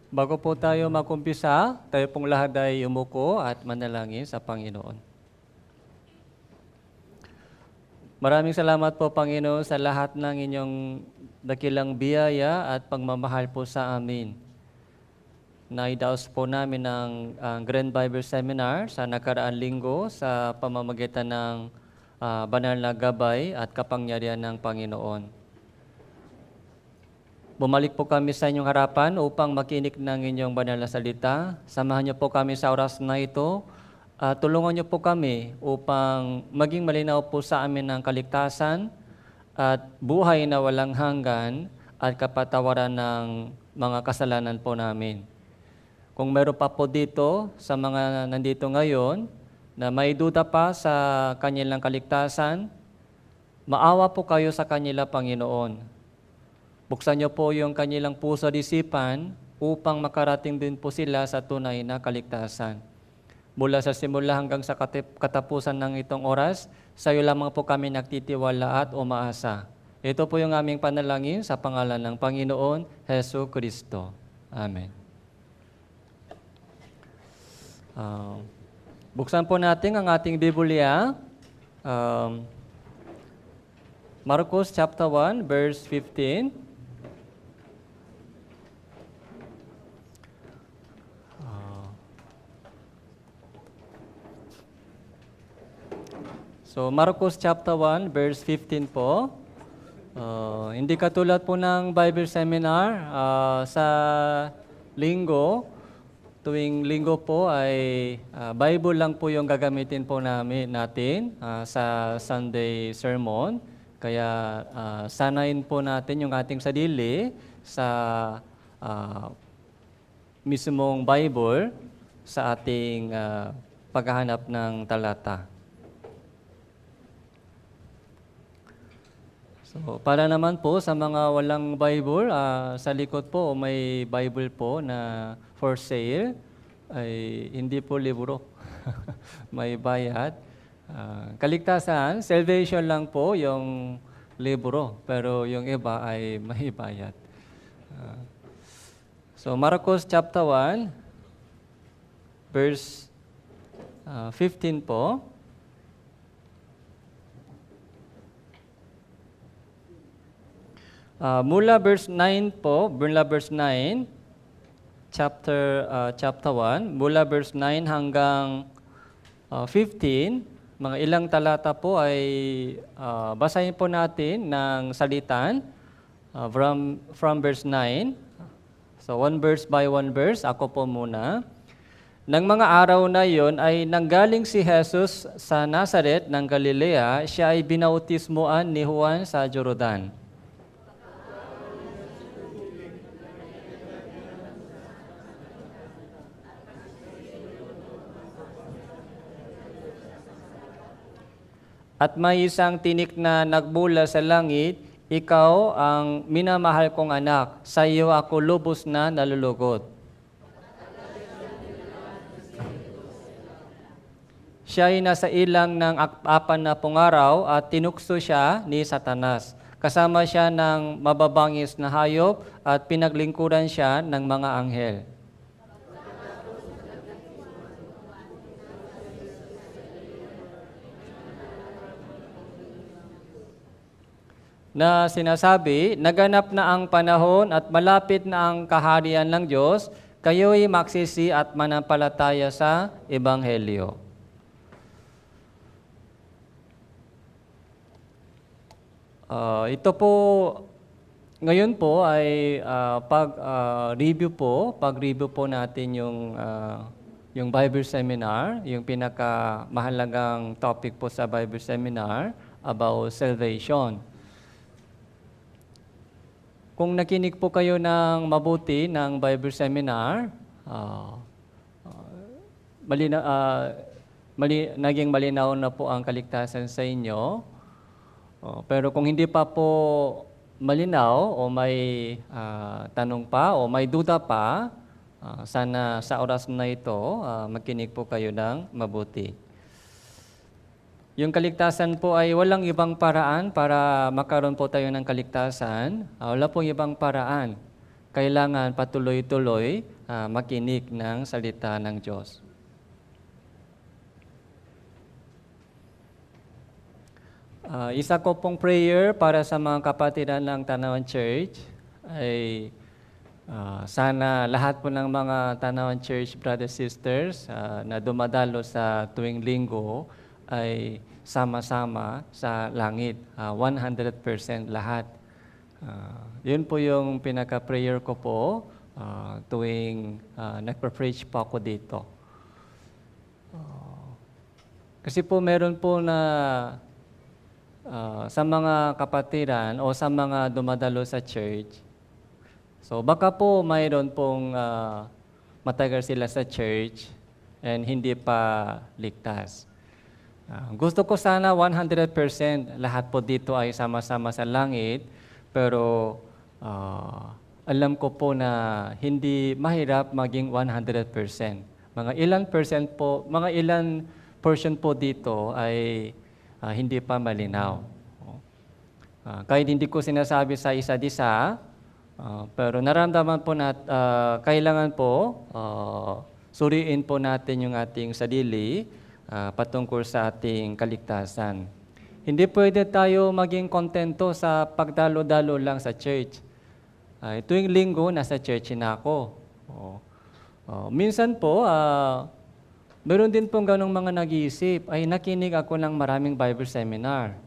Bago po tayo mag-umpisa, tayo pong lahat ay umuko at manalangin sa Panginoon. Maraming salamat po, Panginoon, sa lahat ng inyong dakilang biyaya at pagmamahal po sa amin. Naidaos po namin ng Grand Bible Seminar sa nakaraang linggo sa pamamagitan ng banal na gabay at kapangyarihan ng Panginoon. Bumalik po kami sa inyong harapan upang makinig ng inyong banal na salita. Samahan niyo po kami sa oras na ito. Tulungan niyo po kami upang maging malinaw po sa amin ang kaligtasan at buhay na walang hanggan at kapatawaran ng mga kasalanan po namin. Kung meron pa po dito sa mga nandito ngayon na may duda pa sa kanilang kaligtasan, maawa po kayo sa kanila, Panginoon. Buksan niyo po yung kanilang puso at isipan upang makarating din po sila sa tunay na kaligtasan. Mula sa simula hanggang sa katapusan ng itong oras, sa iyo lamang po kami nagtitiwala at umaasa. Ito po yung aming panalangin sa pangalan ng Panginoon Hesus Kristo. Amen. Buksan po natin ang ating Biblia. Marcos chapter 1, verse 15. So, Marcos chapter 1, verse 15 po. Hindi katulad po ng Bible Seminar sa linggo. Tuwing linggo po ay Bible lang po yung gagamitin po natin sa Sunday sermon. Kaya sanayin po natin yung ating sarili sa mismong Bible sa ating paghahanap ng talata. So, para naman po sa mga walang Bible, sa likod po may Bible po na for sale, ay hindi po libro, may bayad. Kaligtasan, salvation lang po yung libro, pero yung iba ay may bayad. So, Marcos chapter 1, verse 15 po. Mula verse 9 po, mula verse 9, chapter 1, mula verse 9 hanggang 15, mga ilang talata po ay basahin po natin ng salitan from verse 9. So one verse by one verse, ako po muna. Nang mga araw na yon ay nanggaling si Jesus sa Nazaret ng Galilea, siya ay binautismoan ni Juan sa Jordan. At may isang tinik na nagbula sa langit, ikaw ang minamahal kong anak, sa iyo ako lubos na nalulugod. Siya ay nasa ilang ng 4 na araw at tinukso siya ni Satanas. Kasama siya ng mababangis na hayop at pinaglingkuran siya ng mga anghel. Na sinasabi, naganap na ang panahon at malapit na ang kaharian ng Diyos, kayo'y magsisi at manampalataya sa Ebanghelyo. Ito po, ngayon po ay pag-review po natin yung Bible Seminar, yung pinakamahalagang topic po sa Bible Seminar about salvation. Kung nakinig po kayo ng mabuti ng Bible Seminar, naging malinaw na po ang kaligtasan sa inyo. Pero kung hindi pa po malinaw o may tanong pa o may duda pa, sana sa oras na ito, makinig po kayo ng mabuti. Yung kaligtasan po ay walang ibang paraan para makaroon po tayo ng kaligtasan. Wala pong ibang paraan. Kailangan patuloy-tuloy makinig ng salita ng Diyos. Isa ko pong prayer para sa mga kapatiran ng Tanawan Church ay sana lahat po ng mga Tanawan Church brothers sisters na dumadalo sa tuwing linggo ay sama-sama sa langit, 100% lahat. Yun po yung pinaka-prayer ko po tuwing nagpa-preach po ako dito. Kasi po meron po na sa mga kapatiran o sa mga dumadalo sa church, so baka po mayroon pong matagal sila sa church and hindi pa ligtas. Gusto ko sana 100% lahat po dito ay sama-sama sa langit, pero alam ko po na hindi mahirap maging 100%. Mga ilan portion po dito ay hindi pa malinaw. Kahit hindi ko sinasabi sa isa't isa, pero naramdaman po kailangan po suriin po natin yung ating sarili patungkol sa ating kaligtasan. Hindi pwede tayo maging kontento sa pagdalo-dalo lang sa church. Tuwing linggo, nasa church na ako. Minsan po, meron din pong ganong mga nag-iisip, ay nakinig ako ng maraming Bible seminar.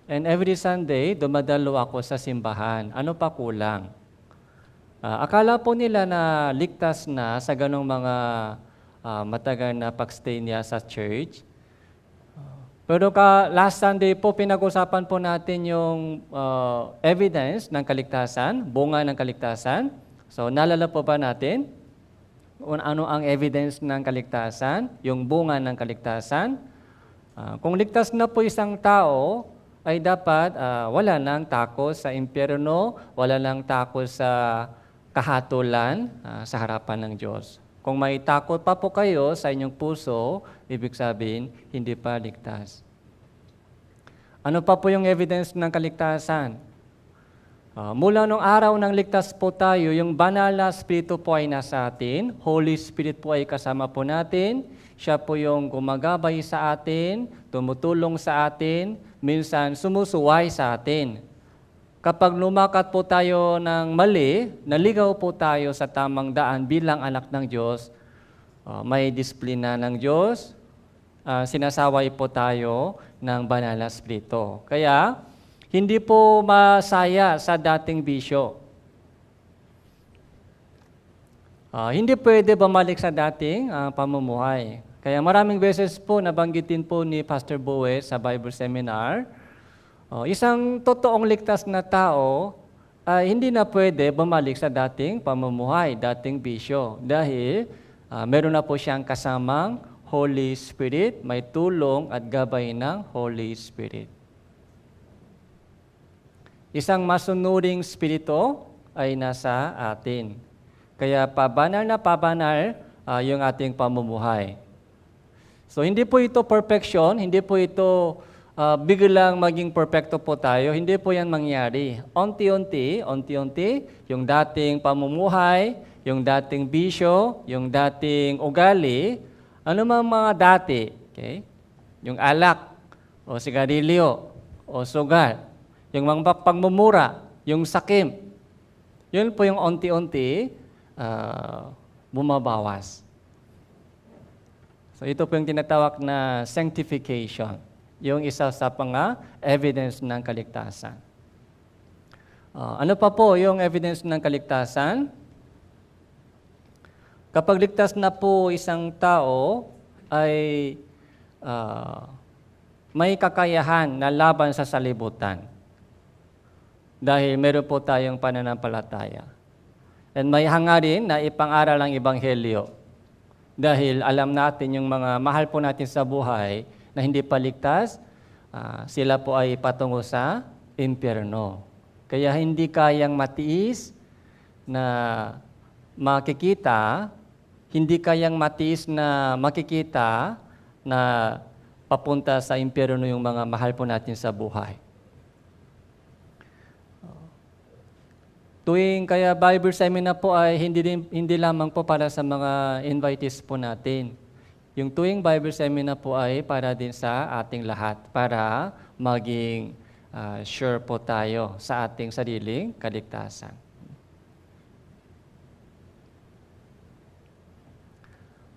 And every Sunday, dumadalo ako sa simbahan. Ano pa kulang? Akala po nila na ligtas na sa ganong mga matagal na pagstay niya sa church. Pero last Sunday po, pinag-usapan po natin yung evidence ng kaligtasan, bunga ng kaligtasan. So, naalala po ba natin? Ano ang evidence ng kaligtasan, yung bunga ng kaligtasan. Kung ligtas na po isang tao, ay dapat wala nang takot sa impyerno, wala nang takot sa kahatulan sa harapan ng Diyos. Kung may takot pa po kayo sa inyong puso, ibig sabihin, hindi pa ligtas. Ano pa po yung evidence ng kaligtasan? Mula nung araw ng ligtas po tayo, yung banal na Espiritu po ay nasa atin, Holy Spirit po ay kasama po natin, siya po yung gumagabay sa atin, tumutulong sa atin, minsan sumusuway sa atin. Kapag lumakat po tayo ng mali, naligaw po tayo sa tamang daan bilang anak ng Diyos, may disiplina ng Diyos, sinasaway po tayo ng banal na Espiritu. Kaya, hindi po masaya sa dating bisyo. Hindi pwede bumalik sa dating pamumuhay. Kaya maraming beses po nabanggitin po ni Pastor Boe sa Bible Seminar, isang totoong ligtas na tao ay hindi na pwede bumalik sa dating pamumuhay, dating bisyo. Dahil meron na po siyang kasamang Holy Spirit, may tulong at gabay ng Holy Spirit. Isang masunuring spirito ay nasa atin. Kaya pabanal na pabanal yung ating pamumuhay. So hindi po ito perfection, hindi po ito biglang maging perfecto po tayo. Hindi po yan mangyari. Unti-unti, yung dating pamumuhay, yung dating bisyo, yung dating ugali, ano mga dati, okay? Yung alak, o sigarilyo, o sugal, yung mga pagmumura, yung sakim, yun po yung unti-unti bumabawas. So ito po yung tinatawag na sanctification, yung isa sa evidence ng kaligtasan. Ano pa po yung evidence ng kaligtasan? Kapag ligtas na po isang tao, ay may kakayahan na laban sa salibutan. Dahil meron po tayong pananampalataya. And may hangarin na ipangaral ang Ebanghelyo. Dahil alam natin yung mga mahal po natin sa buhay na hindi paligtas, sila po ay patungo sa impyerno. Kaya hindi kayang matiis na makikita, hindi kayang matiis na makikita na papunta sa impyerno yung mga mahal po natin sa buhay. Tuwing kaya Bible seminar po ay hindi lamang po para sa mga invitees po natin. Yung tuwing Bible seminar po ay para din sa ating lahat, para maging sure po tayo sa ating sariling kaligtasan.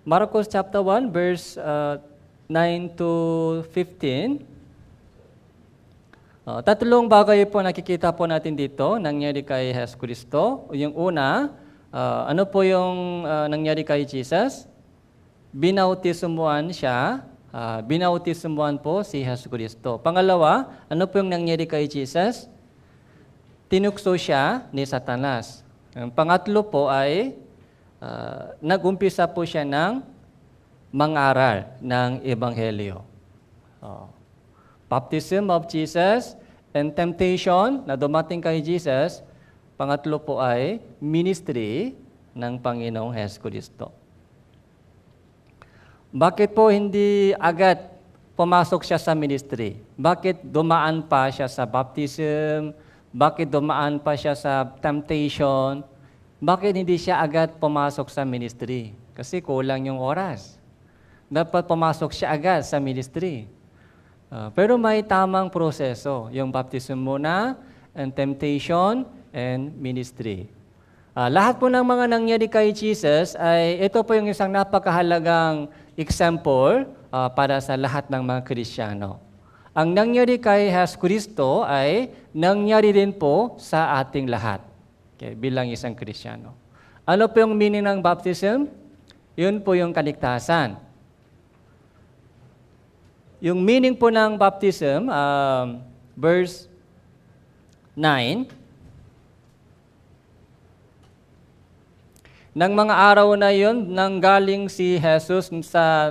Marcos chapter 1, verse 9 to 15. Tatlong bagay po nakikita po natin dito, nangyari kay Jesus Cristo. Yung una, ano po yung nangyari kay Jesus? Binautismuhan siya. Binautismuhan po si Jesus Cristo. Pangalawa, ano po yung nangyari kay Jesus? Tinukso siya ni Satanas. Ang pangatlo po ay nag-umpisa po siya ng mangaral ng Ebanghelyo. Baptism of Jesus and temptation na dumating kay Jesus. Pangatlo po ay ministry ng Panginoong Hesus Kristo. Bakit po hindi agad pumasok siya sa ministry? Bakit dumaan pa siya sa baptism? Bakit dumaan pa siya sa temptation? Bakit hindi siya agad pumasok sa ministry? Kasi kulang yung oras. Dapat pumasok siya agad sa ministry. Pero may tamang proseso, yung baptism muna, and temptation, and ministry. Lahat po ng mga nangyari kay Jesus ay ito po yung isang napakahalagang example para sa lahat ng mga Kristiyano. Ang nangyari kay Jesus Kristo ay nangyari din po sa ating lahat, bilang isang Kristiyano. Ano po yung meaning ng baptism? Yun po yung kaligtasan. Yung meaning po ng baptism, verse 9, nang mga araw na yun, nanggaling si Jesus sa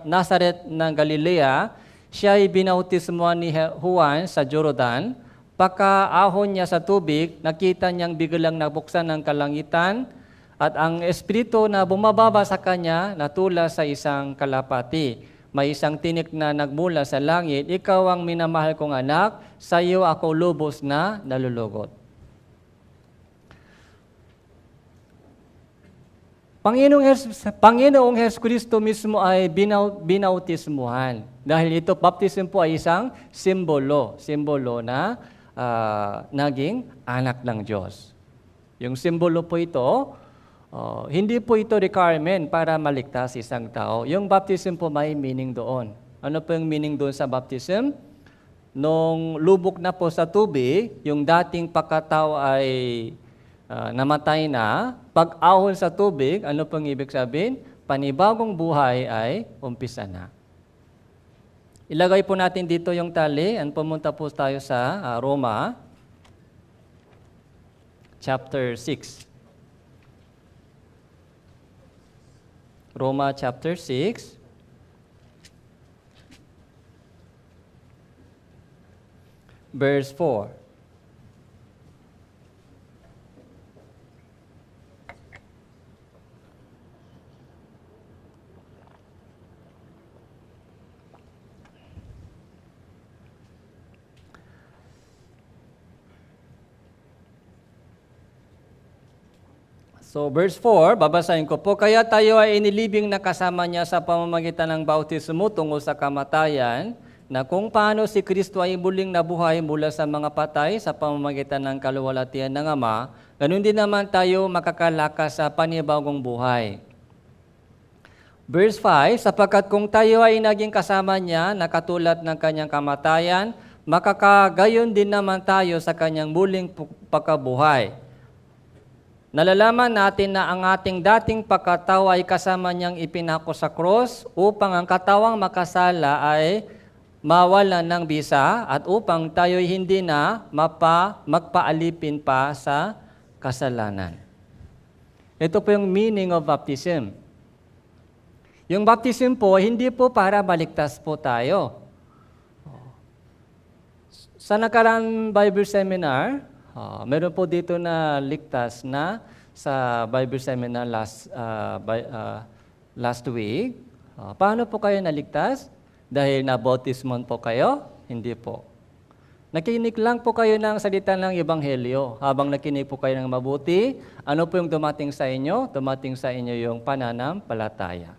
Nazaret ng Galilea, siya ay binautismuhan ni Juan sa Jordan. Pagkaahon niya sa tubig, nakita niyang biglang nabuksan ng kalangitan at ang espiritu na bumababa sa kanya natula sa isang kalapati. May isang tinik na nagmula sa langit, ikaw ang minamahal kong anak, sa iyo ako lubos na nalulugot. Panginoong Hesus Kristo mismo ay binautismuhan. Dahil ito, baptism po ay isang simbolo na naging anak ng Diyos. Yung simbolo po ito, hindi po ito requirement para maligtas isang tao. Yung baptism po may meaning doon. Ano po yung meaning doon sa baptism? Nung lubog na po sa tubig, yung dating pagkatao ay namatay na. Pag-ahon sa tubig, ano pong ibig sabihin? Panibagong buhay ay umpisa na. Ilagay po natin dito yung tali and pumunta po tayo sa Roma chapter 6. Roma chapter 6, verse 4. So verse 4, babasahin ko po, kaya tayo ay inilibing na kasama niya sa pamamagitan ng bautismo tungo sa kamatayan, na kung paano si Kristo ay muling nabuhay mula sa mga patay sa pamamagitan ng kaluwalhatian ng Ama, ganun din naman tayo makakalakas sa panibagong buhay. Verse 5, sapagkat kung tayo ay naging kasama niya na katulad ng kanyang kamatayan, makakagayon din naman tayo sa kanyang muling pagkabuhay. Nalalaman natin na ang ating dating pagkatao ay kasama niyang ipinako sa cross upang ang katawang makasala ay mawalan ng bisa at upang tayo'y hindi na magpaalipin pa sa kasalanan. Ito po yung meaning of baptism. Yung baptism po, hindi po para baligtas po tayo. Sa nakarang Bible seminar, meron po dito na ligtas na sa Bible seminar last week. Paano po kayo naligtas? Dahil nabautismon po kayo? Hindi po. Nakinig lang po kayo ng salita ng Ebanghelyo. Habang nakinig po kayo ng mabuti, ano po yung dumating sa inyo? Dumating sa inyo yung pananampalataya.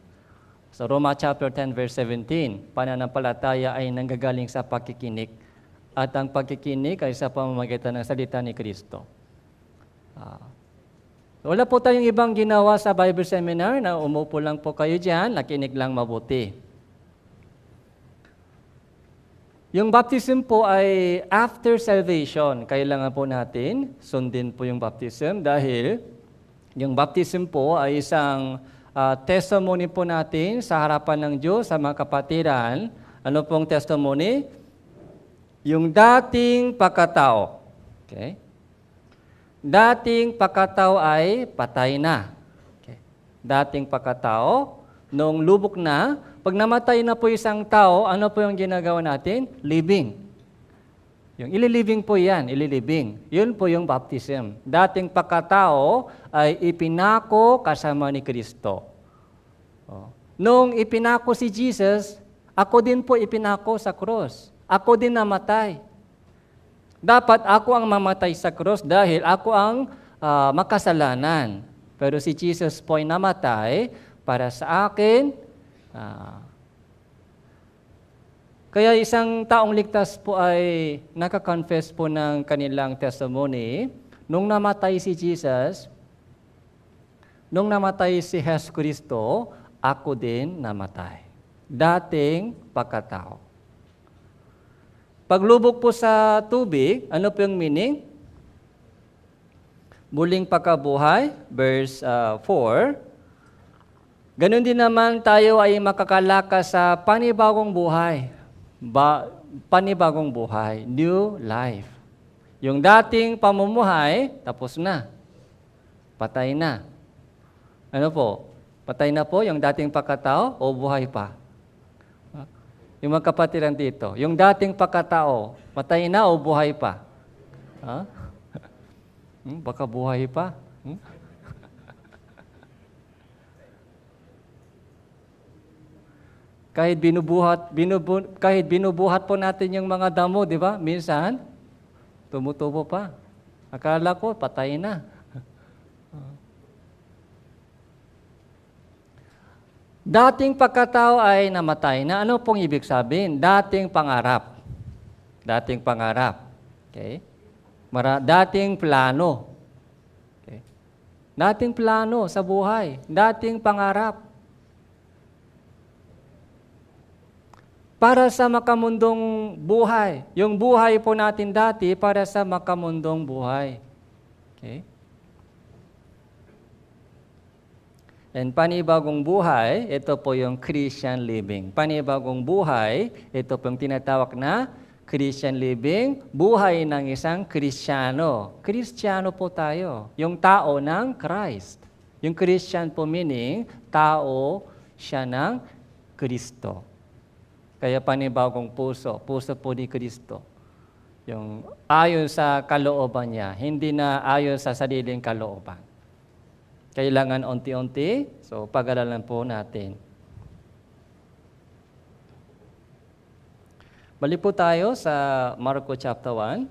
So Roma chapter 10 verse 17, pananampalataya ay nanggagaling sa pakikinig. At ang pakikinig ay sa pamamagitan ng salita ni Kristo. Wala po tayong ibang ginawa sa Bible seminar na umupo lang po kayo dyan, nakinig lang mabuti. Yung baptism po ay after salvation. Kailangan po natin sundin po yung baptism dahil yung baptism po ay isang testimony po natin sa harapan ng Diyos, sa mga kapatiran. Ano pong testimony? Yung dating pagkatao. Okay? Dating pagkatao ay patay na. Okay. Dating pagkatao, nung lubok na, pag namatay na po isang tao, ano po yung ginagawa natin? Living. Yung ililibing po yan, ililibing. Yun po yung baptism. Dating pagkatao ay ipinako kasama ni Kristo. Nung ipinako si Jesus, ako din po ipinako sa krus. Ako din namatay. Dapat ako ang mamatay sa krus dahil ako ang makasalanan. Pero si Jesus po ay namatay para sa akin. Kaya isang taong ligtas po ay nakakonfess po ng kanilang testimony. Nung namatay si Jesus, nung namatay si Jesus Kristo, ako din namatay. Dating pagkatao. Paglubog po sa tubig, ano po yung meaning? Muling pagkabuhay, verse 4. Ganon din naman tayo ay makakalakas sa panibagong buhay. Panibagong buhay, new life. Yung dating pamumuhay, tapos na. Patay na. Ano po? Patay na po yung dating pagkatao o buhay pa? Yung mga kapatiran dito, yung dating pagkatao, patay na o buhay pa? Baka buhay pa. Kahit binubuhat po natin yung mga damo, di ba? Minsan, tumutubo pa. Akala ko, patay na. Dating pagkatao ay namatay na. Ano pong ibig sabihin? Dating pangarap. Dating pangarap. Okay? Dating plano. Okay? Dating plano sa buhay. Dating pangarap. Para sa makamundong buhay. Yung buhay po natin dati para sa makamundong buhay. Okay? And panibagong buhay, ito po yung Christian living. Panibagong buhay, ito po yung tinatawag na Christian living, buhay ng isang Kristiyano. Kristiyano po tayo, yung tao ng Christ. Yung Christian po meaning, tao siya ng Kristo. Kaya panibagong puso, puso po ni Kristo. Yung ayon sa kalooban niya, hindi na ayon sa sariling kalooban. Kailangan unti-unti, so pag-aralan po natin. Balik po tayo sa Marko chapter 1.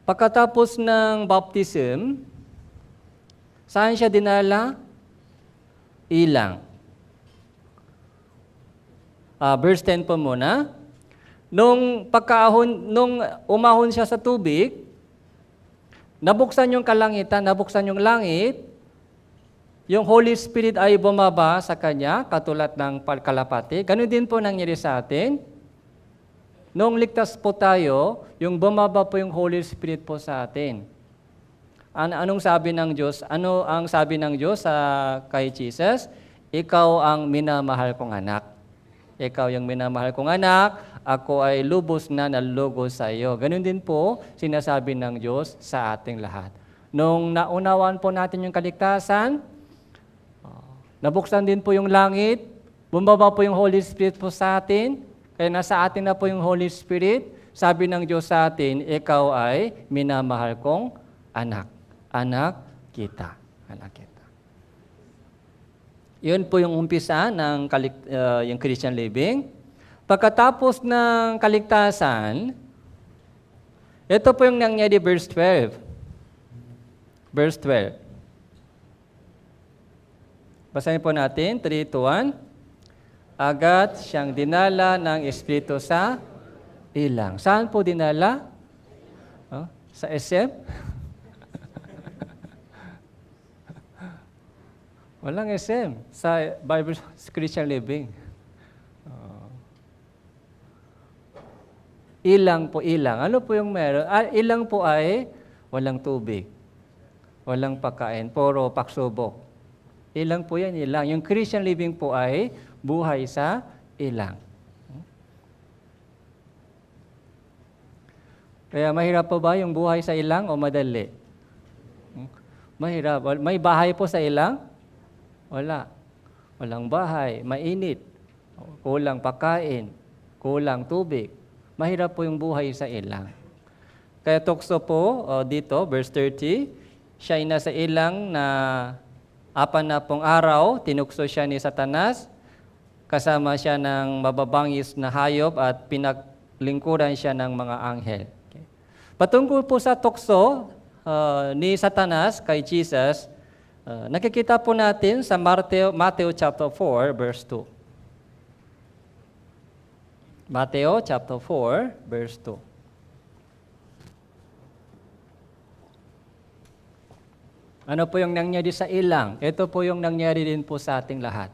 Pagkatapos ng baptism, saan siya dinala? Ilang. Verse 10 po muna. Nung umahon siya sa tubig, nabuksan yung kalangitan, nabuksan yung langit, yung Holy Spirit ay bumaba sa kanya, katulad ng kalapati. Ganun din po nangyari sa atin. Nung ligtas po tayo, yung bumaba po yung Holy Spirit po sa atin. Anong sabi ng Diyos? Ano ang sabi ng Diyos kay Jesus? Ikaw ang minamahal kong anak. Ikaw yung minamahal kong anak, ako ay lubos na nalulugos sa iyo. Ganun din po sinasabi ng Diyos sa ating lahat. Nung naunawaan po natin yung kaligtasan, nabuksan din po yung langit, bumaba po yung Holy Spirit po sa atin, kaya nasa atin na po yung Holy Spirit, sabi ng Diyos sa atin, ikaw ay minamahal kong anak. Anak kita. Anak kita. Yun po yung umpisa ng yung Christian living. Pagkatapos ng kaligtasan, ito po yung nangyari verse 12. Verse 12. Basahin po natin, 3, 2, 1. Agad siyang dinala ng Espiritu sa ilang. Saan po dinala? Sa SM? Walang SM. Sa Bible Christian Living. Ilang po, ilang. Ano po yung meron? Ilang po ay walang tubig. Walang pagkain. Puro paksubok. Ilang po yan, ilang. Yung Christian living po ay buhay sa ilang. Kaya mahirap po ba yung buhay sa ilang o madali? Mahirap. May bahay po sa ilang? Wala. Walang bahay. Mainit. Kulang pagkain. Kulang tubig. Mahirap po yung buhay sa ilang. Kaya tukso po dito, verse 30, siya ay nasa ilang na 40 araw, tinukso siya ni Satanas, kasama siya ng mababangis na hayop at pinaglingkuran siya ng mga anghel. Okay. Patungkol po sa tukso ni Satanas kay Jesus, nakikita po natin sa Matthew chapter 4, verse 2. Matthew chapter 4, verse 2. Ano po yung nangyari sa ilang? Ito po yung nangyari din po sa ating lahat.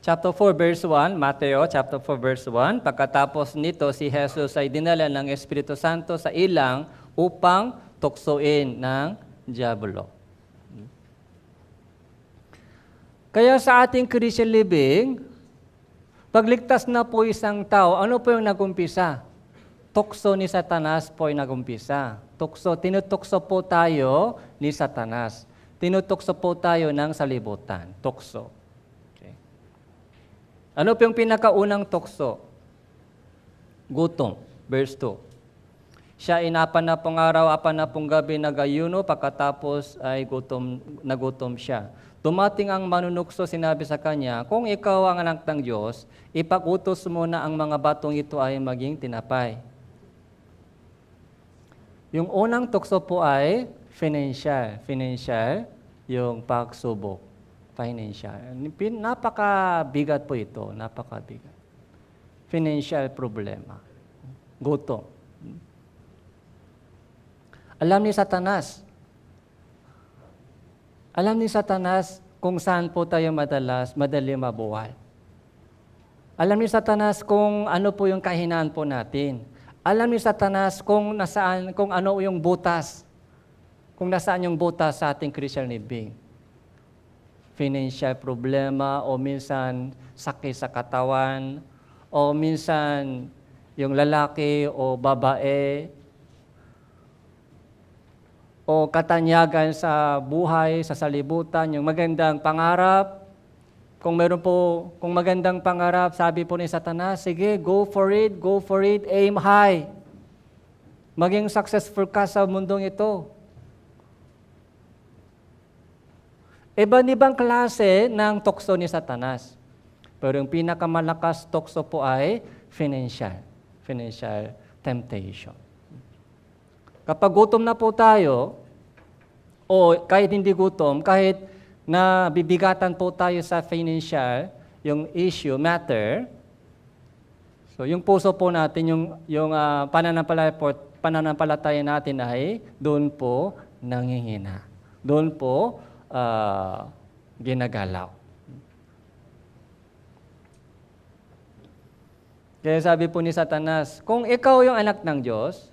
Chapter 4, verse 1, Matthew chapter 4, verse 1, pagkatapos nito si Jesus ay dinala ng Espiritu Santo sa ilang upang tuksoin ng diablo. Kaya sa ating Christian living, pagligtas na po isang tao, ano po yung nagumpisa? Tukso ni Satanas po ay nagumpisa. Tinutukso po tayo ni Satanas. Tinutukso po tayo ng salibutan. Tukso. Okay. Ano po yung pinakaunang tukso? Gutom. Verse 2. Siya ay 40 araw, 40 gabi nag-ayuno, pagkatapos ay nagutom siya. Dumating ang manunukso, sinabi sa kanya, kung ikaw ang anak ng Diyos, ipag-utos mo na ang mga batong ito ay maging tinapay. Yung unang tukso po ay financial. Financial, yung pagsubok. Financial. Napakabigat po ito. Napakabigat. Financial problema. Gutom. Alam ni Satanas. Alam ni Satanas kung saan po tayo madali mabuhay. Alam ni Satanas kung ano po yung kahinaan po natin. Alam ni Satanas kung ano yung butas. Kung nasaan yung butas sa ating Christian living. Financial problema o minsan sakit sa katawan o minsan yung lalaki o babae o katanyagan sa buhay, sa salibutan, yung magandang pangarap. Kung magandang pangarap, sabi po ni Satanas, sige, go for it, aim high. Maging successful ka sa mundong ito. Iba-ibang klase ng tukso ni Satanas. Pero yung pinakamalakas tukso po ay financial temptation. Kapag gutom na po tayo, o kahit hindi gutom, kahit na bibigatan po tayo sa financial, yung matter. So yung puso po natin, yung pananampalataya natin ay doon po nangihina. Doon po ginagalaw. Kaya sabi po ni Satanas, kung ikaw yung anak ng Diyos,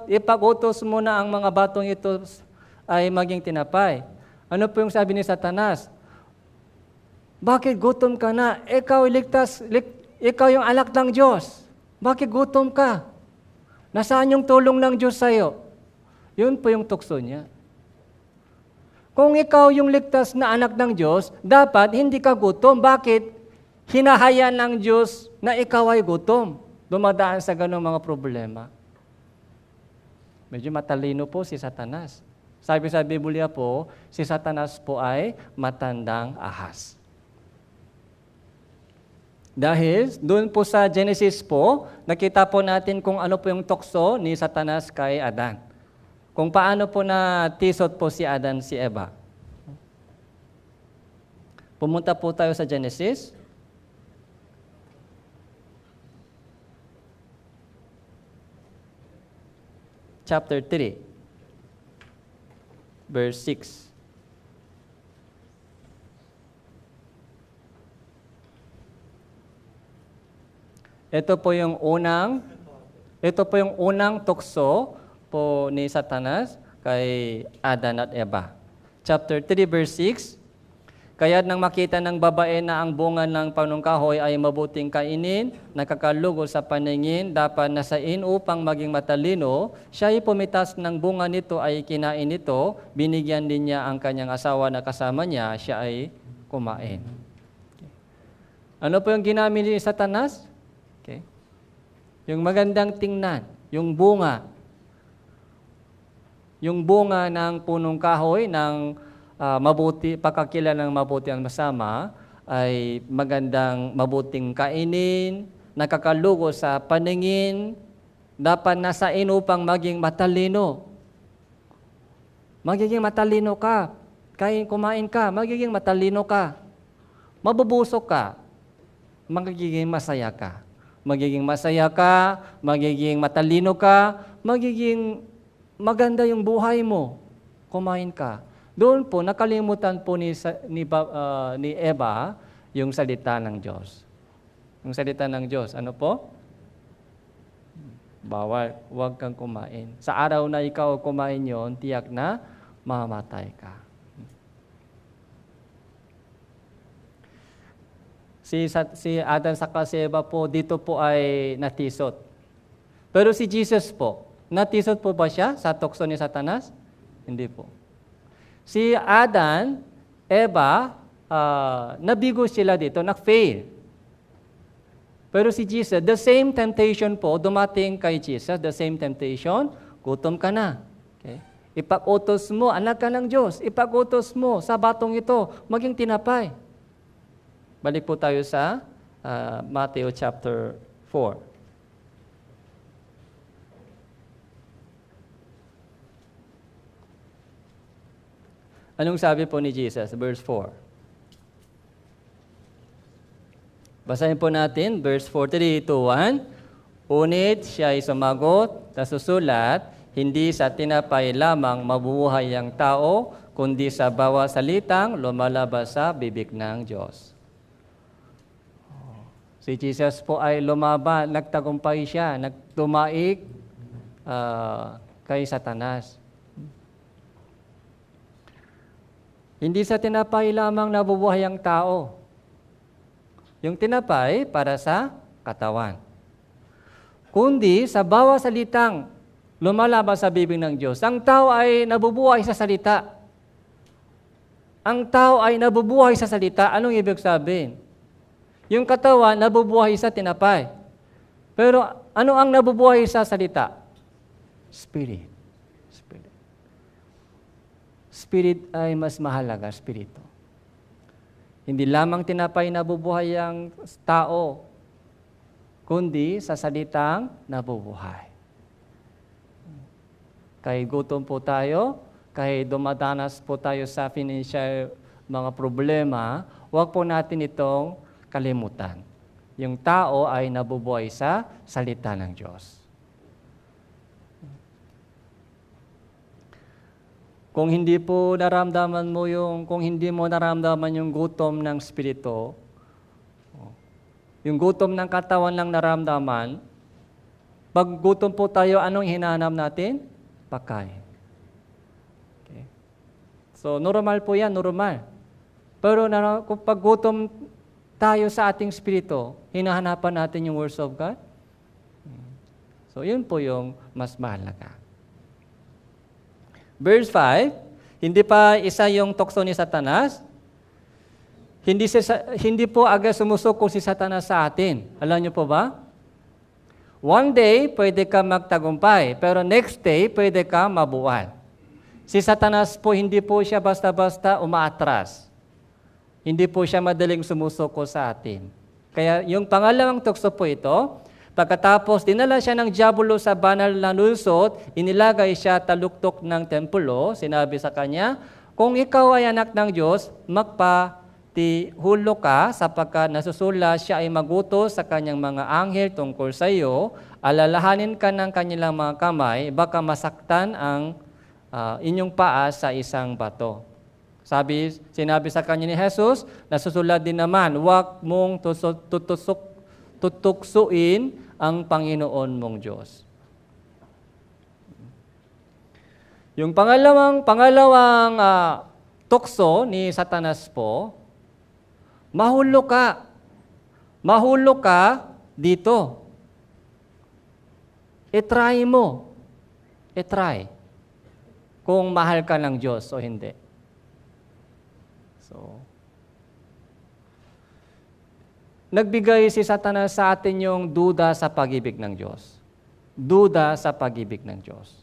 ipag-utos mo na ang mga batong ito ay maging tinapay. Ano po yung sabi ni Satanas? Bakit gutom ka na? Ikaw yung anak ng Diyos. Bakit gutom ka? Nasaan yung tulong ng Diyos sa'yo? Yun po yung tukso niya. Kung ikaw yung ligtas na anak ng Diyos, dapat hindi ka gutom. Bakit? Hinahayaan ng Diyos na ikaw ay gutom. dumadaan sa ganong mga problema. Medyo matalino po si Satanas. Sabi sa Biblia po, si Satanas po ay matandang ahas. Dahil doon po sa Genesis po, nakita po natin kung ano po yung tukso ni Satanas kay Adan. Kung paano po natisot po si Adan si Eva. Pumunta po tayo sa Genesis. Chapter 3, verse 6. Ito po yung unang tukso po ni Satanas kay Adan at Eva. Chapter 3, verse 6. Kaya't nang makita ng babae na ang bunga ng panungkahoy ay mabuting kainin, nakakalugo sa paningin, dapat nasain upang maging matalino, siya ay pumitas ng bunga nito ay kinain nito, binigyan din niya ang kanyang asawa na kasama niya, siya ay kumain. Okay. Ano po yung ginamit ni Satanas? Okay. Yung magandang tingnan, yung bunga ng punong kahoy, ng mabuti, pagkakilala ng mabuti ang masama, ay magandang mabuting kainin, nakakalugo sa paningin, dapat nasain upang maging matalino. Magiging matalino ka. Kumain ka, magiging matalino ka. Mabubusok ka, magiging masaya ka. Magiging masaya ka, magiging matalino ka, magiging maganda yung buhay mo. Kumain ka. Doon po, nakalimutan po ni Eva yung salita ng Diyos. Yung salita ng Diyos, ano po? Bawal, huwag kang kumain. Sa araw na ikaw kumain yon, tiyak na mamamatay ka. Si Adan sa si Eva po, dito po ay natisot. Pero si Jesus po, natisot po ba siya sa tukso ni Satanas? Hindi po. Si Adan, Eva, nabigo sila dito, na-fail. Pero si Jesus, the same temptation po, dumating kay Jesus, the same temptation, gutom ka na. Okay? Ipag-utos mo, anak ka ng Diyos, ipag-utos mo sa batong ito, maging tinapay. Balik po tayo sa Matthew chapter 4. Anong sabi po ni Jesus? Verse 4. Basahin po natin, verse 4, 3, 2, 1. Unit siya ay sumagot, nasusulat, hindi sa tinapay lamang mabubuhay ang tao, kundi sa bawat salitang lumalabas sa bibig ng Diyos. Si Jesus po ay lumaban, nagtagumpay siya, nagtumaik kay Satanas. Hindi sa tinapay lamang nabubuhay ang tao. Yung tinapay para sa katawan. Kundi sa bawat salitang lumalabas sa bibig ng Diyos. Ang tao ay nabubuhay sa salita. Ang tao ay nabubuhay sa salita. Anong ibig sabihin? Yung katawan nabubuhay sa tinapay. Pero ano ang nabubuhay sa salita? Spirit. Spirit ay mas mahalaga, spirito. Hindi lamang tinapay nabubuhay ang tao, kundi sa salitang nabubuhay. Kahit gutom po tayo, kahit dumadanas po tayo sa financial mga problema, huwag po natin itong kalimutan. Yung tao ay nabubuhay sa salita ng Diyos. Kung hindi mo naramdaman yung gutom ng spirito, yung gutom ng katawan lang naramdaman, pag gutom po tayo, anong hinahanap natin? Pagkain. Okay. So, normal po yan, normal. Pero kung pag gutom tayo sa ating spirito, hinahanapan natin yung words of God. So, yun po yung mas mahalaga. Verse 5, hindi pa isa yung tukso ni Satanas. Hindi po agad sumusuko si Satanas sa atin. Alam niyo po ba? One day, pwede ka magtagumpay, pero next day, pwede ka mabuwal. Si Satanas po, hindi po siya basta-basta umaatras. Hindi po siya madaling sumusuko sa atin. Kaya yung pangalawang tukso po ito, pagkatapos dinala siya ng diablo sa banal na lungsod, inilagay siya taluktok ng templo, sinabi sa kanya, kung ikaw ay anak ng Diyos, magpatihulo ka sapagkat nasusulat siya ay magutos sa kanyang mga anghel tungkol sa iyo, alalahanin ka ng kanilang mga kamay, baka masaktan ang inyong paa sa isang bato. Sinabi sa kanya ni Jesus, nasusulat din naman, huwag mong tutuksuin ang Panginoon mong Diyos. Yung pangalawang tukso ni Satanas po, mahulog ka. Mahulog ka dito. I-try mo. I-try. Kung mahal ka ng Diyos o hindi. So, nagbigay si Satanas sa atin yung duda sa pag-ibig ng Diyos. Duda sa pag-ibig ng Diyos.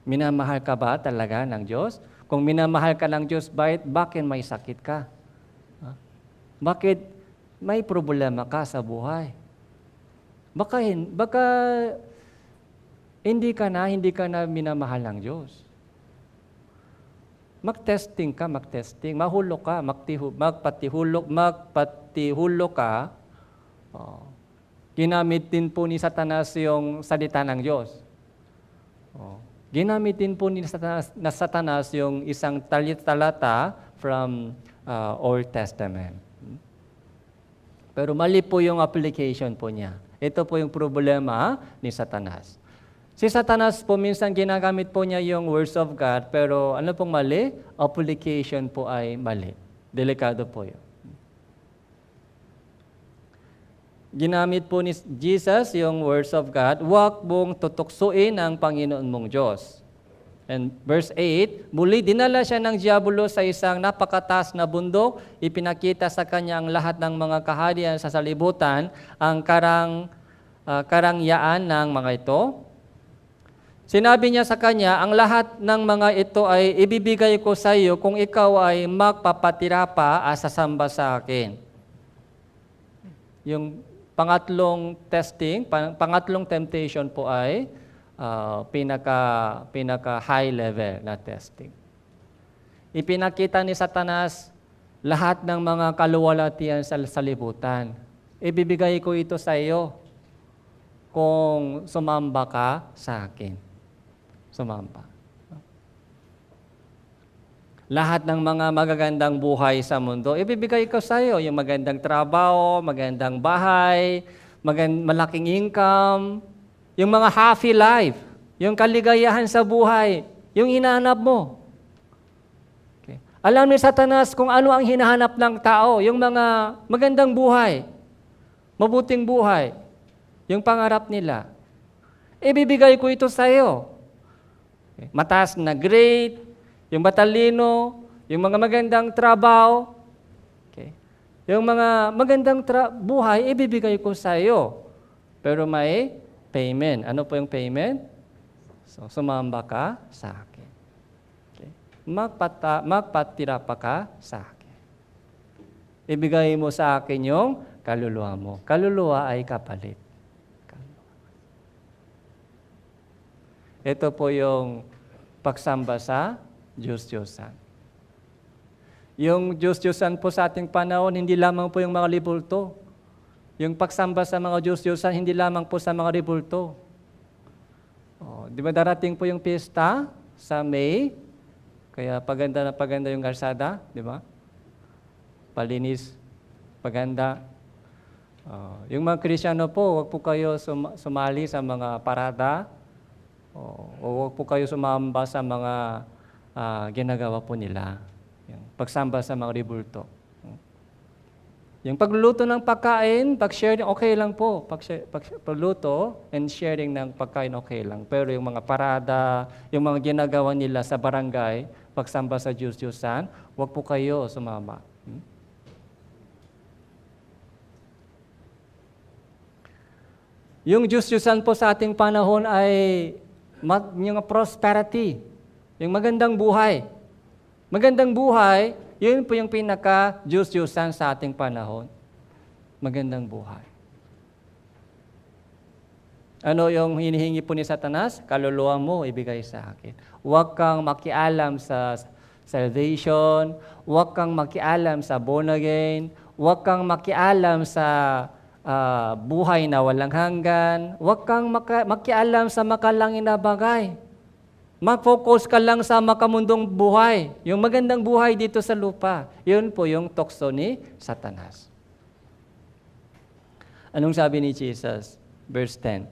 Minamahal ka ba talaga ng Diyos? Kung minamahal ka ng Diyos, bakit may sakit ka? Bakit may problema ka sa buhay? Baka hindi ka na minamahal ng Diyos. Mag-testing ka. Mahulog ka, magpatihulog ka. Ginamit din po ni Satanas yung salita ng Diyos. Ginamit din po ni Satanas yung isang talata from Old Testament. Pero mali po yung application po niya. Ito po yung problema ni Satanas. Si Satanas po minsan ginagamit po niya yung words of God, pero ano pong mali? Application po ay mali. Delikado po yun. Ginamit po ni Jesus yung words of God, huwag mong tutuksuin ang Panginoon mong Diyos. And verse 8, muli dinala siya ng diablo sa isang napakataas na bundok, ipinakita sa kanya ang lahat ng mga kaharian sa salibutan, ang karangyaan ng mga ito. Sinabi niya sa kanya, ang lahat ng mga ito ay ibibigay ko sa iyo kung ikaw ay magpapatira pa sasamba sa akin. Yung pangatlong temptation po ay pinaka high level na testing. Ipinakita ni Satanas lahat ng mga kaluwalhatian sa salibutan. Ibibigay ko ito sa iyo kung sumamba ka sa akin. Sumamba. Lahat ng mga magagandang buhay sa mundo, ibibigay ko sa iyo. Yung magandang trabaho, magandang bahay, malaking income, yung mga happy life, yung kaligayahan sa buhay, yung hinahanap mo. Okay. Alam ni Satanas kung ano ang hinahanap ng tao, yung mga magandang buhay, mabuting buhay, yung pangarap nila. Ibibigay ko ito sa iyo. Okay. Mataas na grade, yung matalino, yung mga magandang trabaho, okay. Yung mga magandang buhay, ibibigay ko sa iyo. Pero may payment. Ano po yung payment? So, sumamba ka sa akin. Okay. Magpatira pa ka sa akin. Ibigay mo sa akin yung kaluluwa mo. Kaluluwa ay kapalit. Ito po yung pagsamba sa Diyos-Diyosan. Yung Diyos-Diyosan po sa ating panahon, hindi lamang po yung mga libulto. Yung pagsamba sa mga Diyos-Diyosan, hindi lamang po sa mga libulto. Di ba darating po yung pista sa May? Kaya paganda na paganda yung kalsada, di ba? Palinis, paganda. Yung mga Kristiyano po, huwag po kayo sumali sa mga parada, o huwag po kayo sumamba sa mga ginagawa po nila. Yung pagsamba sa mga libulto. Yung pagluluto ng pagkain, pag-sharing, okay lang po. Pagluto and sharing ng pagkain, okay lang. Pero yung mga parada, yung mga ginagawa nila sa barangay, pagsamba sa Diyos-Diyosan, huwag po kayo sumama. Yung Diyos-Diyosan po sa ating panahon ay yung prosperity, yung magandang buhay. Magandang buhay, yun po yung pinaka-Diyos-Diyosan sa ating panahon. Magandang buhay. Ano yung hinihingi po ni Satanas? Kaluluwa mo, ibigay sa akin. Huwag kang makialam sa salvation, huwag kang makialam sa born again, huwag kang makialam sa buhay na walang hanggan, huwag kang makialam sa makalangin na bagay. Mag-focus ka lang sa makamundong buhay, yung magandang buhay dito sa lupa. Yun po yung tukso ni Satanas. Anong sabi ni Jesus? Verse 10.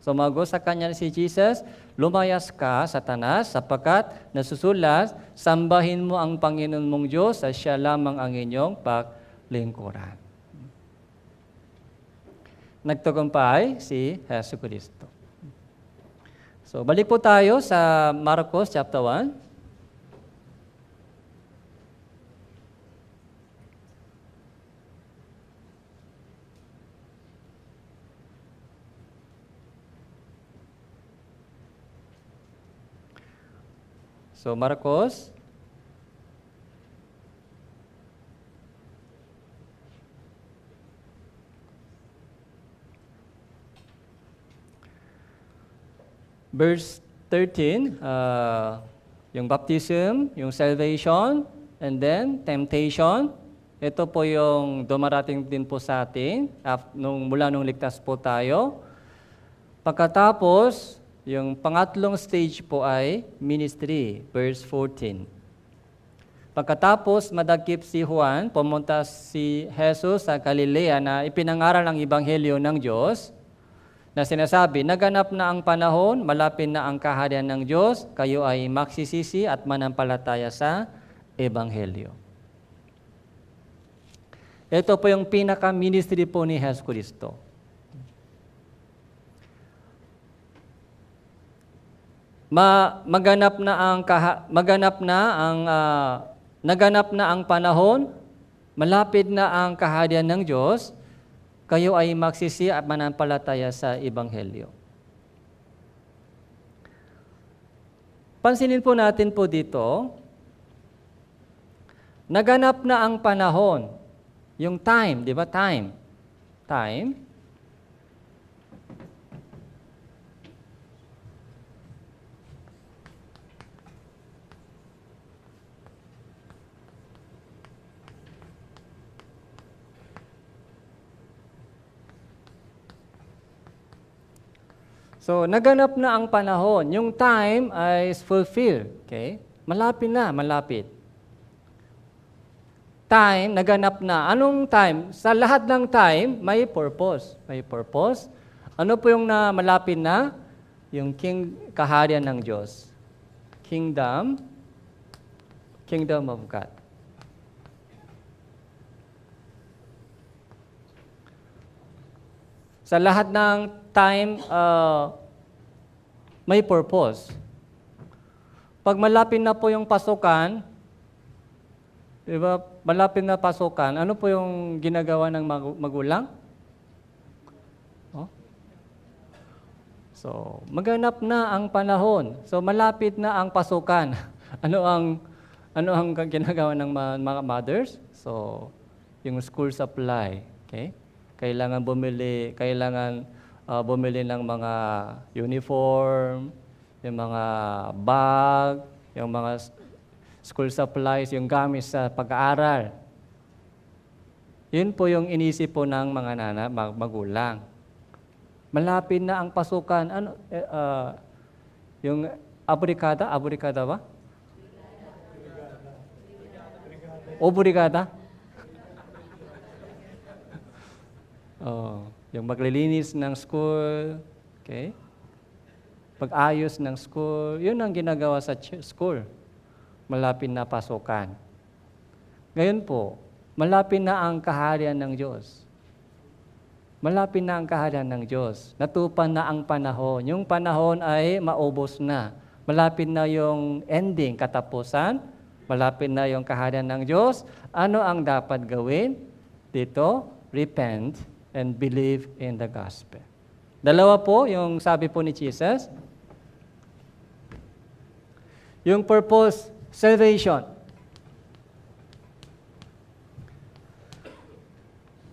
Sumagot sa kanya si Jesus, lumayas ka, Satanas, sapagkat nasusulat, sambahin mo ang Panginoon mong Diyos at siya lamang ang inyong paglingkuran. Nagtagumpay si Hesus Kristo. So, balik po tayo sa Marcos chapter 1. So, Marcos, verse 13, yung baptism, yung salvation, and then temptation. Ito po yung dumarating din po sa atin mula nung ligtas po tayo. Pagkatapos, yung pangatlong stage po ay ministry, verse 14. Pagkatapos madagkip si Juan, pumunta si Jesus sa Galilea na ipinangaral ang ebanghelyo ng Diyos na sinasabi, naganap na ang panahon, malapit na ang kaharian ng Diyos, kayo ay magsisisi at manampalataya sa ebanghelyo. Ito po yung pinaka-ministry po ni Jesus Kristo. Naganap na ang panahon, malapit na ang kaharian ng Diyos, kayo ay magsisi at manampalataya sa ebanghelyo. Pansinin po natin po dito, naganap na ang panahon, yung time, di ba? Time. So, naganap na ang panahon. Yung time ay fulfilled. Okay? Malapit. Time, naganap na. Anong time? Sa lahat ng time, may purpose. Ano po yung malapit na? Yung kaharian ng Diyos. Kingdom of God. Sa lahat ng time, may purpose. Pag malapit na po yung pasukan, di ba, malapit na pasukan, ano po yung ginagawa ng magulang? So, maganap na ang panahon. So, malapit na ang pasukan. Ano ang ginagawa ng mga mothers? So, yung school supply, okay? Kailangan bumili ng mga uniform, yung mga bag, yung mga school supplies, yung gamit sa pag-aaral. Yun po yung inisip po ng mga magulang. Malapit na ang pasukan. Yung abrikada ba? Obrigada? Yung maglilinis ng school, okay? Pag-ayos ng school, yun ang ginagawa sa school. Malapit na pasukan. Ngayon po, malapit na ang kaharian ng Diyos. Malapit na ang kaharian ng Diyos. Natupan na ang panahon. Yung panahon ay maubos na. Malapit na yung ending, katapusan. Malapit na yung kaharian ng Diyos. Ano ang dapat gawin? Dito, repent and believe in the gospel. Dalawa po yung sabi po ni Jesus. Yung purpose, salvation.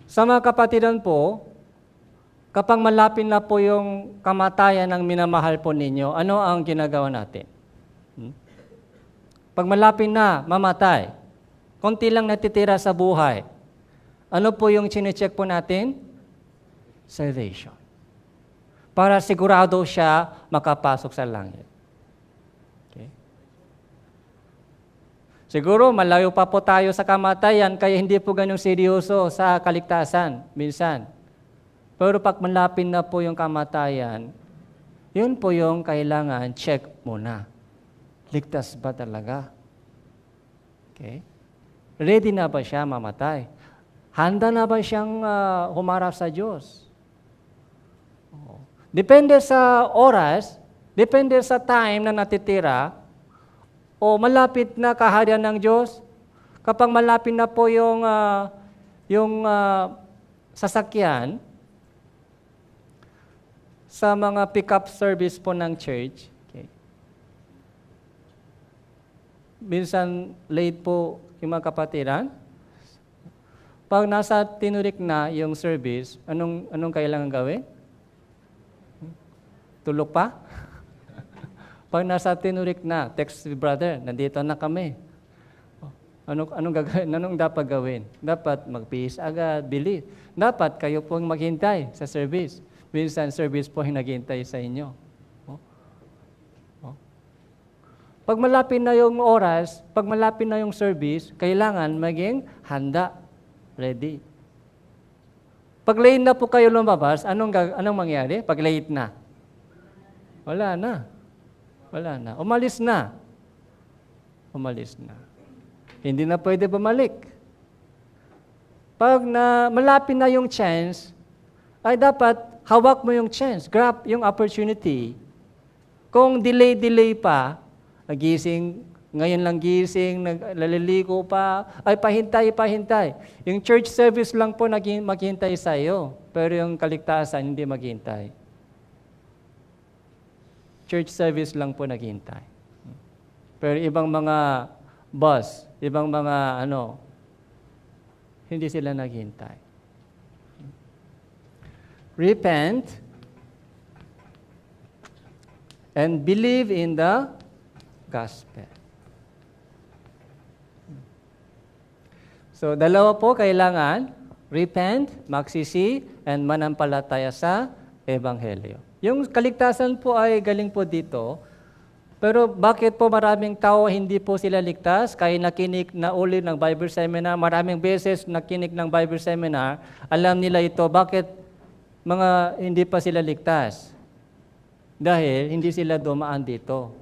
Sa mga kapatiran po, kapag malapit na po yung kamatayan ng minamahal po ninyo, ano ang ginagawa natin? Pag malapit na mamatay, konti lang natitira sa buhay, ano po yung chinecheck po natin? Salvation. Para sigurado siya makapasok sa langit. Okay? Siguro malayo pa po tayo sa kamatayan, kaya hindi po ganun seryoso sa kaligtasan minsan. Pero pag malapit na po yung kamatayan, yun po yung kailangan check muna. Ligtas ba talaga? Okay? Ready na ba siya mamatay? Handa na ba siyang humarap sa Diyos? Depende sa oras, depende sa time na natitira, o malapit na kaharian ng Diyos. Kapag malapit na po yung sasakyan sa mga pick-up service po ng church, okay. Minsan late po yung mga kapatiran. Pag nasa tinurik na yung service, anong kailangan gawin? Tulog pa? Pag nasa tinurik na, text si brother, nandito na kami. Anong gagawin? Anong dapat gawin? Dapat magpihis agad, bilis. Dapat kayo pong maghintay sa service. Minsan service po yung naghintay sa inyo. Pag malapit na yung oras, pag malapit na yung service, kailangan maging handa, ready. Pag late na po kayo lumabas, anong mangyari? Pag late na? Wala na. Wala na. Umalis na. Umalis na. Hindi na pwede bumalik. Pag malapit na yung chance, ay dapat hawak mo yung chance. Grab yung opportunity. Kung delay pa, nagising, ngayon lang gising, naliligo pa, ay pahintay. Yung church service lang po maghintay sa iyo, pero yung kaligtasan hindi maghintay. Church service lang po naghintay. Pero ibang mga boss, ibang mga hindi sila naghintay. Repent and believe in the gospel. So, dalawa po kailangan, repent, magsisi, and manampalataya sa Ebanghelyo. Yung kaligtasan po ay galing po dito, pero bakit po maraming tao hindi po sila ligtas? Kaya nakinig na uli ng Bible seminar, maraming beses nakinig ng Bible seminar, alam nila ito, bakit hindi pa sila ligtas? Dahil hindi sila dumaan dito.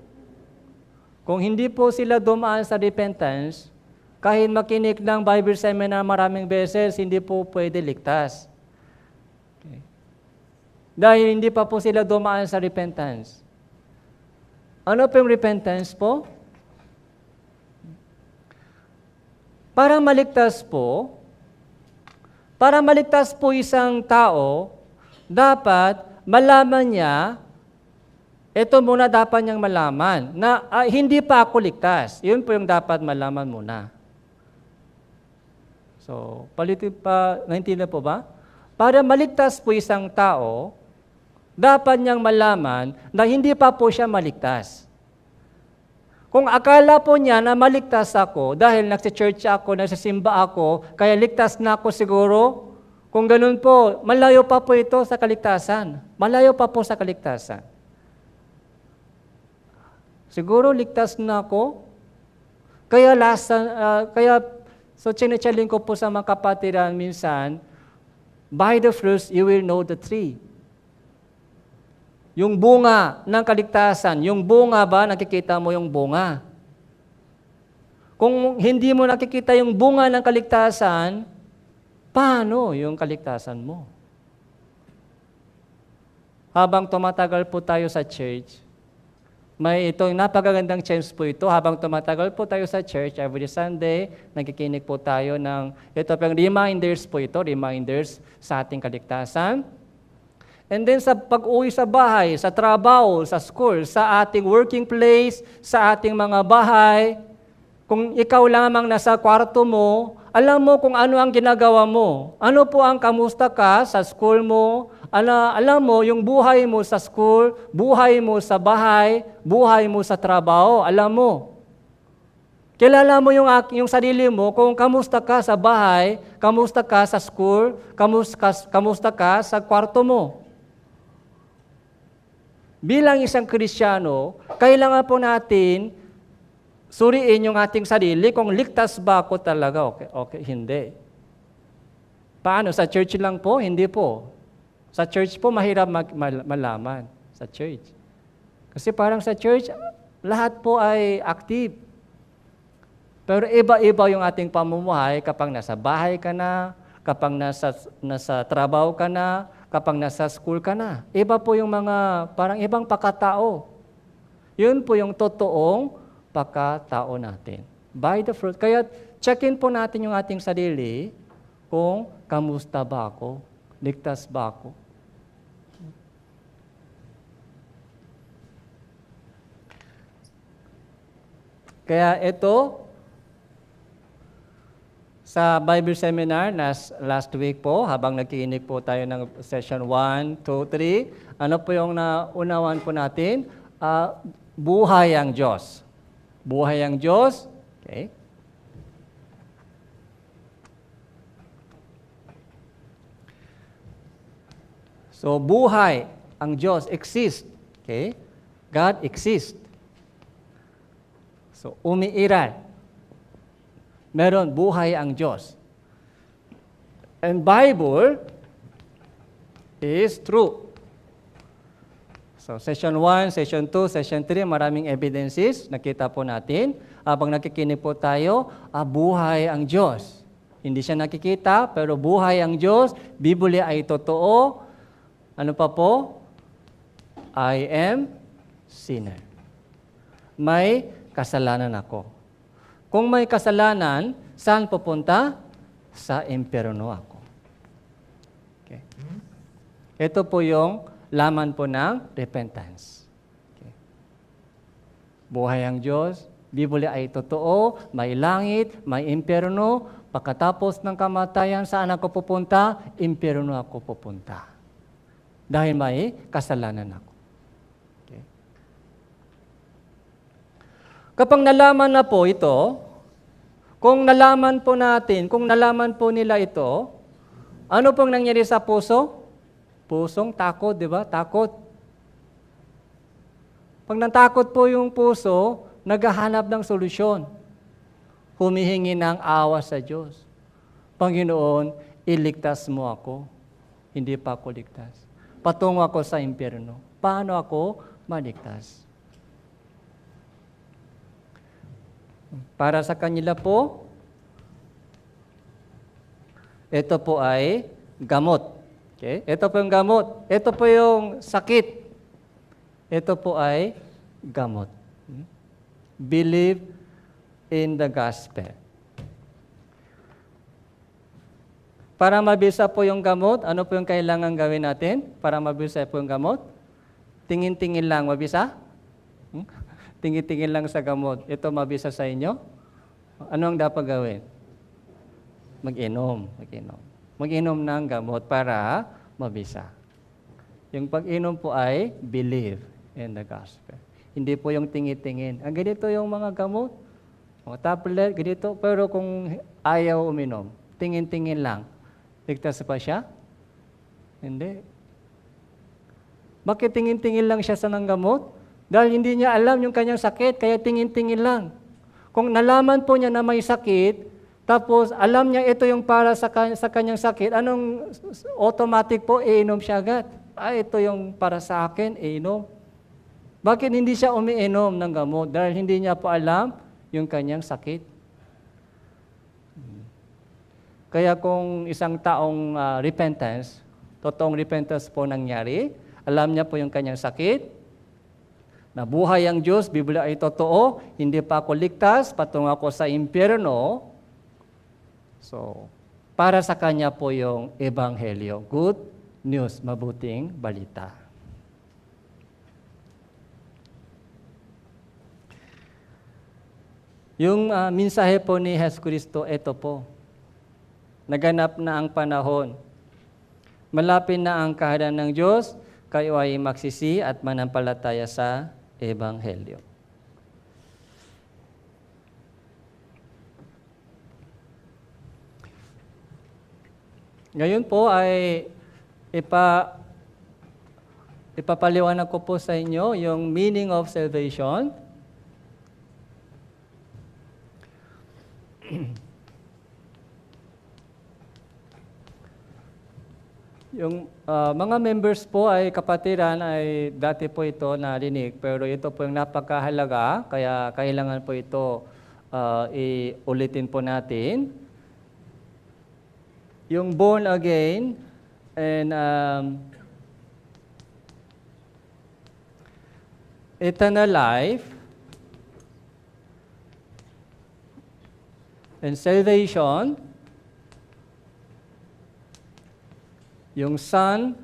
Kung hindi po sila dumaan sa repentance, kahit makinig ng Bible seminar maraming beses, hindi po pwede ligtas. Okay. Dahil hindi pa po sila dumaan sa repentance. Ano po yung repentance po? Para maligtas po isang tao, dapat malaman niya, ito muna dapat niyang malaman, na hindi pa ako ligtas. Yun po yung dapat malaman muna. So, naintindihan po ba? Para maligtas po isang tao, dapat niyang malaman na hindi pa po siya maligtas. Kung akala po niya na maligtas ako dahil nagsi-church ako, nagsisimba ako, kaya ligtas na ako siguro, kung ganun po, malayo pa po ito sa kaligtasan. Malayo pa po sa kaligtasan. Siguro ligtas na ako, so chine-challenge ko po sa mga kapatiran minsan, by the fruits you will know the tree. Yung bunga ng kaligtasan, yung bunga ba, nakikita mo yung bunga? Kung hindi mo nakikita yung bunga ng kaligtasan, paano yung kaligtasan mo? Habang tumatagal po tayo sa church, may itong napakagandang chance po ito. Habang tumatagal po tayo sa church, every Sunday, nagkikinig po tayo ng, ito pang reminders po ito, reminders sa ating kaligtasan. And then sa pag-uwi sa bahay, sa trabaho, sa school, sa ating working place, sa ating mga bahay, kung ikaw lamang nasa kwarto mo, alam mo kung ano ang ginagawa mo. Ano po ang kamusta ka sa school mo? Alam mo yung buhay mo sa school, buhay mo sa bahay, buhay mo sa trabaho. Alam mo. Kilala mo yung sarili mo kung kamusta ka sa bahay, kamusta ka sa school, kamusta ka sa kwarto mo. Bilang isang Kristiyano, kailangan po natin suriin yung ating sarili kung ligtas ba ako talaga. Okay, hindi. Paano? Sa church lang po? Hindi po. Sa church po, mahirap malaman. Sa church. Kasi parang sa church, lahat po ay active. Pero iba-iba yung ating pamumuhay kapag nasa bahay ka na, kapag nasa trabaho ka na, kapag nasa school ka na. Iba po yung mga parang ibang pakatao. Yun po yung totoong pakatao natin. By the fruit. Kaya check-in po natin yung ating sarili kung kamusta ba ako, ligtas ba ako. Kaya ito, sa Bible seminar last week po, habang nagkikinig po tayo ng session 1, 2, 3, ano po yung naunawan po natin? Buhay ang Diyos. Buhay ang Diyos. Okay. So, buhay ang Diyos exists. Okay? God exists. So, umiiral. Meron buhay ang Diyos. And Bible is true. So, session 1, session 2, session 3, maraming evidences. Nakita po natin. Habang nakikinig po tayo, buhay ang Diyos. Hindi siya nakikita, pero buhay ang Diyos. Biblia ay totoo. Ano pa po? I am sinner. May kasalanan ako. Kung may kasalanan, saan pupunta? Sa impyerno ako. Okay. Ito po yung laman po ng repentance. Okay. Buhay ang Diyos, Biblia ay totoo, may langit, may impyerno, pagkatapos ng kamatayan, saan ako pupunta? Impyerno ako pupunta. Dahil may kasalanan ako. Okay. Kapag nalaman na po ito, kung nalaman po natin, kung nalaman po nila ito, ano pong nangyari sa puso? Pusong takot, di ba? Takot. Pag natakot po yung puso, naghahanap ng solusyon. Humihingi ng awa sa Diyos. Panginoon, iligtas mo ako. Hindi pa ako ligtas. Patungo ako sa impyerno. Paano ako maligtas? Para sa kanila po, ito po ay gamot. Okay? Ito po yung gamot. Ito po yung sakit. Ito po ay gamot. Believe in the gospel. Para mabisa po yung gamot, ano po yung kailangan gawin natin para mabisa po yung gamot? Tingin-tingin lang, mabisa? Tingin-tingin lang sa gamot. Ito mabisa sa inyo? Ano ang dapat gawin? Mag-inom. Mag-inom ng gamot para mabisa. Yung pag-inom po ay believe in the gospel. Hindi po yung tingin-tingin. Ang ganito yung mga gamot, mga tablet, ganito. Pero kung ayaw uminom, tingin-tingin lang. Ligtas pa siya? Hindi. Bakit tingin-tingin lang siya sa ng gamot? Dahil hindi niya alam yung kanyang sakit, kaya tingin-tingin lang. Kung nalaman po niya na may sakit, tapos alam niya ito yung para sa kanyang sakit, anong automatic po, iinom siya agad. Ito yung para sa akin, iinom. Bakit hindi siya umiinom ng gamot? Dahil hindi niya po alam yung kanyang sakit. Kaya kung isang taong repentance, totoong repentance po nangyari, alam niya po yung kanyang sakit, nabuhay ang Diyos, Biblia ay totoo, hindi pa ako ligtas, patungo ako sa impyerno. So, para sa Kanya po yung Ebanghelyo, good news, mabuting balita. Yung mensahe po ni Jesus Cristo, ito po. Naganap na ang panahon. Malapit na ang kaharian ng Diyos, kayo ay magsisi at manampalataya sa Ebanghelyo. Ngayon po ay ipapaliwanag ko po sa inyo yung meaning of salvation. Yung mga members po ay kapatiran ay dati po ito narinig, pero ito po yung napakahalaga, kaya kailangan po ito iulitin po natin. Yung born again and eternal life and salvation, yung Son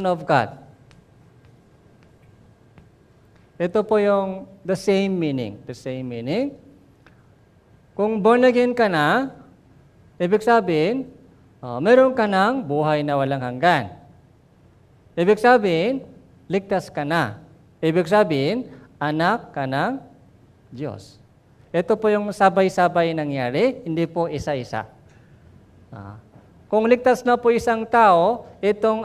of God. Ito po yung the same meaning. Kung born again ka na, ibig sabihin, meron ka ng buhay na walang hanggan. Ibig sabihin, ligtas ka na. Ibig sabihin, anak ka ng Diyos. Ito po yung sabay-sabay nangyari, hindi po isa-isa. Kung ligtas na po isang tao, itong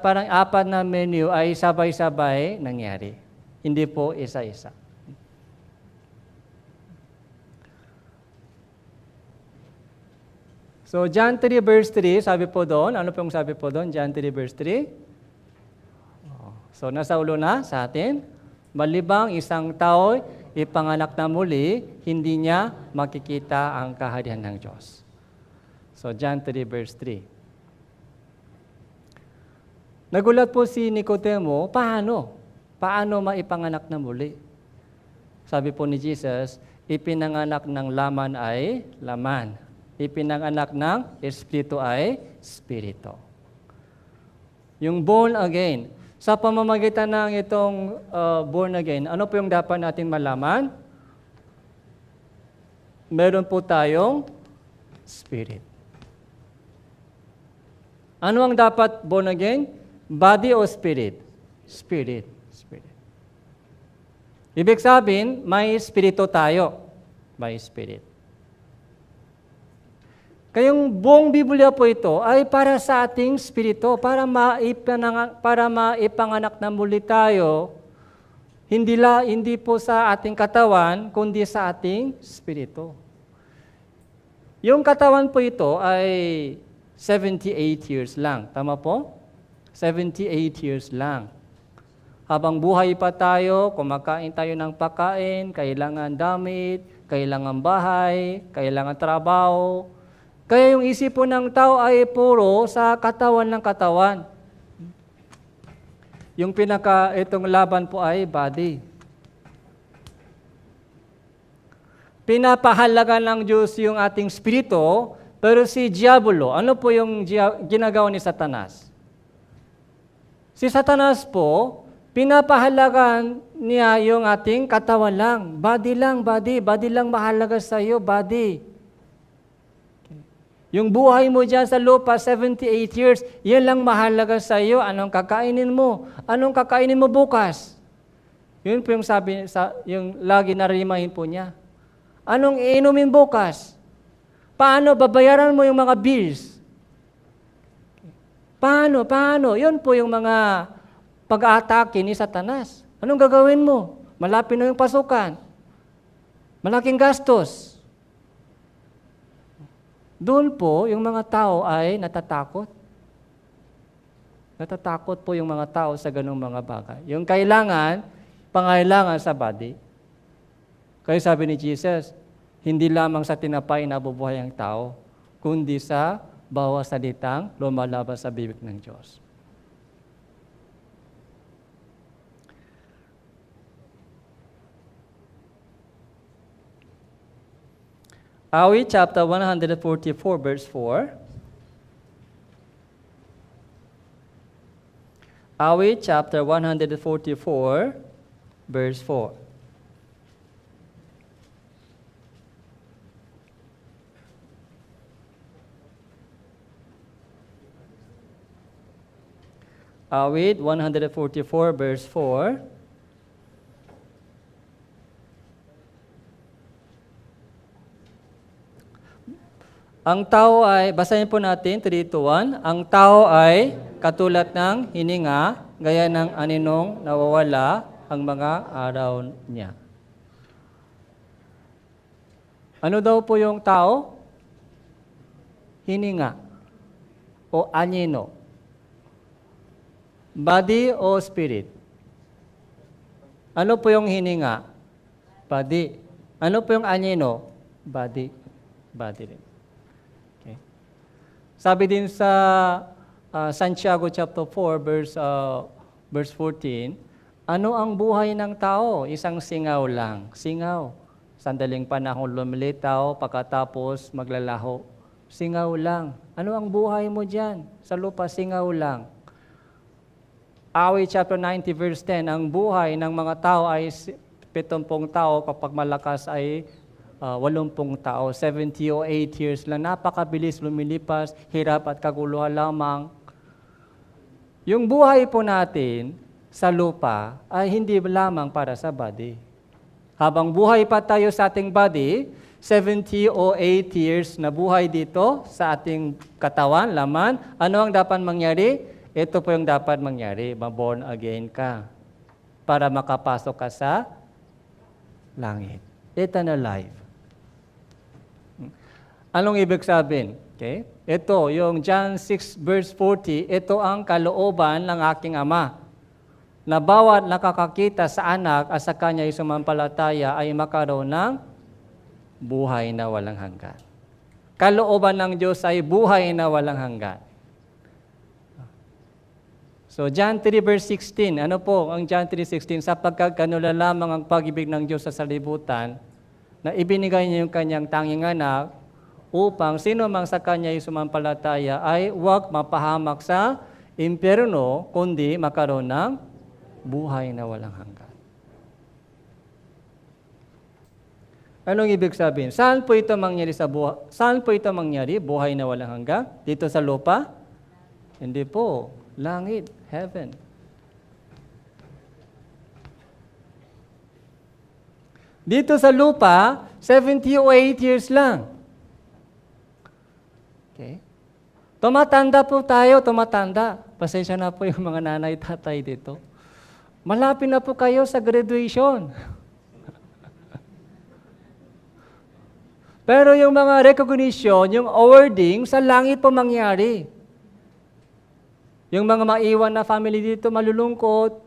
parang apat na menu ay sabay-sabay nangyari. Hindi po isa-isa. So, John 3 verse 3, sabi po doon, ano pong sabi po doon? John 3 verse 3. So, nasa ulo na sa atin, malibang isang tao ipanganak na muli, hindi niya makikita ang kaharian ng Diyos. So, John 3 verse 3. Nagulat po si Nicodemo, paano? Paano maipanganak na muli? Sabi po ni Jesus, ipinanganak ng laman ay laman. Ipinanganak ng espiritu ay espiritu. Yung born again. Sa pamamagitan ng itong born again, ano po yung dapat natin malaman? Meron po tayong spirit. Ano ang dapat born again? Body o spirit? Spirit. Ibig sabihin, may espiritu tayo. May spirit. Kayong buong Biblia po ito ay para sa ating spirito, para maipanganak na muli tayo, hindi po sa ating katawan, kundi sa ating spirito. Yung katawan po ito ay 78 years lang. Tama po? 78 years lang. Habang buhay pa tayo, kumakain tayo ng pagkain, kailangan damit, kailangan bahay, kailangan trabaho. Kaya yung isip po ng tao ay puro sa katawan ng katawan. Yung itong laban po ay body. Pinapahalaga ng Diyos yung ating spirito, pero si Diablo, ano po yung ginagawa ni Satanas? Si Satanas po, pinapahalagan niya yung ating katawan lang. Body lang mahalaga sa iyo, body. Yung buhay mo dyan sa lupa, 78 years, yan lang mahalaga sa iyo. Anong kakainin mo? Anong kakainin mo bukas? Yun po yung yung lagi na-remind po niya. Anong iinumin bukas? Paano babayaran mo yung mga bills? Paano? Yun po yung mga pag-aatake ni Satanas. Anong gagawin mo? Malapit na yung pasukan. Malaking gastos. Doon po, yung mga tao ay natatakot. Natatakot po yung mga tao sa ganung mga bagay. Yung pangailangan sa body. Kaya sabi ni Jesus, hindi lamang sa tinapay nabubuhay ang tao, kundi sa bawat salitang lumalabas sa bibig ng Diyos. Awit chapter 144 verse 4. Awit chapter 144, verse 4. Awit 144, verse 4. Ang tao ay, basahin po natin, 3, 2, 1. Ang tao ay katulad ng hininga, gaya ng aninong nawawala ang mga araw niya. Ano daw po yung tao? Hininga o anino. Body o spirit? Ano po yung hininga? Body. Ano po yung anino? Body. Body rin. Sabi din sa Santiago chapter 4 verse 14, ano ang buhay ng tao? Isang singaw lang. Singaw. Sandaling panahon lumilitaw, pagkatapos maglalaho. Singaw lang. Ano ang buhay mo diyan? Sa lupa, singaw lang. Awit chapter 90 verse 10, ang buhay ng mga tao ay 70 tao, kapag malakas ay 80 tao, 70 o 8 years lang. Napakabilis lumilipas, hirap at kaguluhan lamang. Yung buhay po natin sa lupa ay hindi lamang para sa body. Habang buhay pa tayo sa ating body, 70 o 8 years na buhay dito sa ating katawan, laman, ano ang dapat mangyari? Ito po yung dapat mangyari, ma-born again ka para makapasok ka sa langit. Eternal life. Anong ibig sabihin? Okay? Ito, yung John 6 verse 40, ito ang kalooban ng aking Ama, na bawat nakakakita sa anak at sa kanya'y sumampalataya ay makaroon ng buhay na walang hanggan. Kalooban ng Diyos ay buhay na walang hanggan. So John 3 verse 16, ano po ang John 3:16? Sapagkat kanula lamang ang pag-ibig ng Diyos sa salibutan, na ibinigay niya yung kanyang tanging anak, upang sino mang sa kanya ay sumampalataya ay huwag mapahamak sa impyerno, kundi makaroon ng buhay na walang hanggan. Anong ibig sabihin? Saan po ito mangyari Saan po ito mangyari? Buhay na walang hanggan? Dito sa lupa? Hindi po. Langit, heaven. Dito sa lupa, 70 o 8 years lang. Okay? Tumatanda po tayo, tumatanda. Pasensya na po yung mga nanay, tatay dito. Malapit na po kayo sa graduation. Pero yung mga recognition, yung awarding, sa langit po mangyari. Yung mga maiwan na family dito, malulungkot.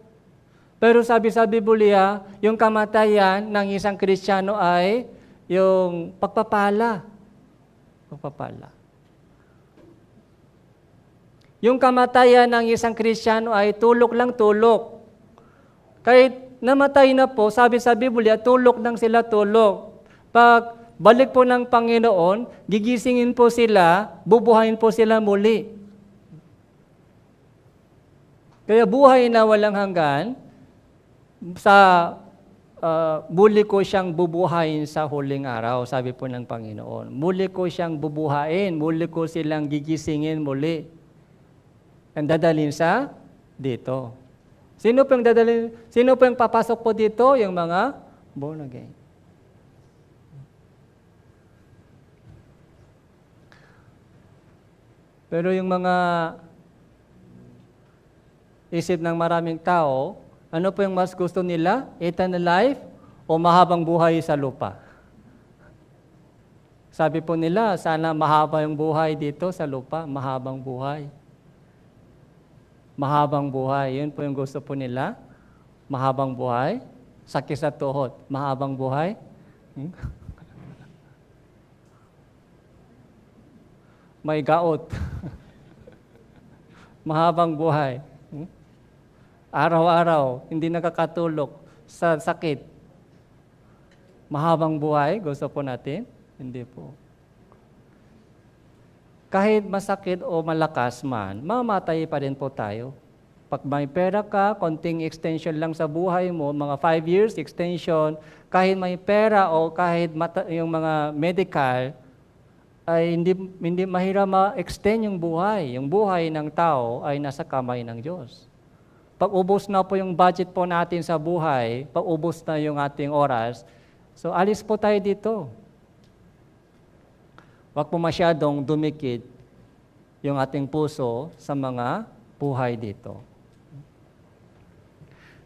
Pero sabi sa Biblia, yung kamatayan ng isang Kristiyano ay yung pagpapala. Pagpapala. Yung kamatayan ng isang Kristiyano ay tulok lang tulok. Kahit namatay na po, sabi sa Biblia, tulok lang sila tulok. Pag balik po ng Panginoon, gigisingin po sila, bubuhayin po sila muli. Kaya buhay na walang hanggan, sa muli ko siyang bubuhayin sa huling araw, sabi po ng Panginoon. Muli ko siyang bubuhayin, muli ko silang gigisingin muli. Ang dadalhin sa dito. Sino po yung papasok po dito? Yung mga born again. Pero yung mga isip ng maraming tao, ano po yung mas gusto nila? Eternal life o mahabang buhay sa lupa? Sabi po nila, sana mahaba yung buhay dito sa lupa, mahabang buhay. Mahabang buhay, yun po yung gusto po nila. Mahabang buhay, sakit sa tuhod, mahabang buhay. May gaot. Mahabang buhay. Araw-araw, hindi nakakatulog sa sakit. Mahabang buhay, gusto po natin? Hindi po. Kahit masakit o malakas man, mamatay pa rin po tayo. Pag may pera ka, konting extension lang sa buhay mo, mga 5 years extension, kahit may pera o kahit yung mga medical, ay hindi mahirap ma-extend yung buhay. Yung buhay ng tao ay nasa kamay ng Diyos. Pag ubos na po yung budget po natin sa buhay, pag ubos na yung ating oras, so alis po tayo dito. Huwag po masyadong dumikit yung ating puso sa mga buhay dito.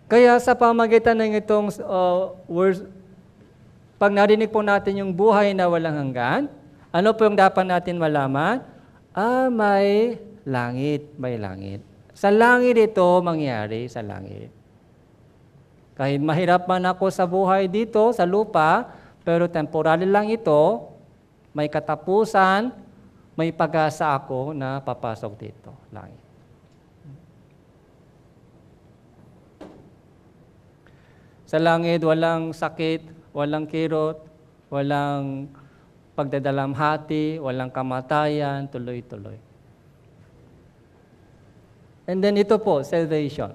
Kaya sa pamagitan ng itong words, pag narinig po natin yung buhay na walang hanggan, ano po yung dapat natin malaman? May langit, may langit. Sa langit ito mangyari, sa langit. Kahit mahirap man ako sa buhay dito, sa lupa, pero temporary lang ito, may katapusan, may pag-asa ako na papasok dito, langit. Sa langit, walang sakit, walang kirot, walang pagdadalamhati, walang kamatayan, tuloy-tuloy. And then ito po, salvation.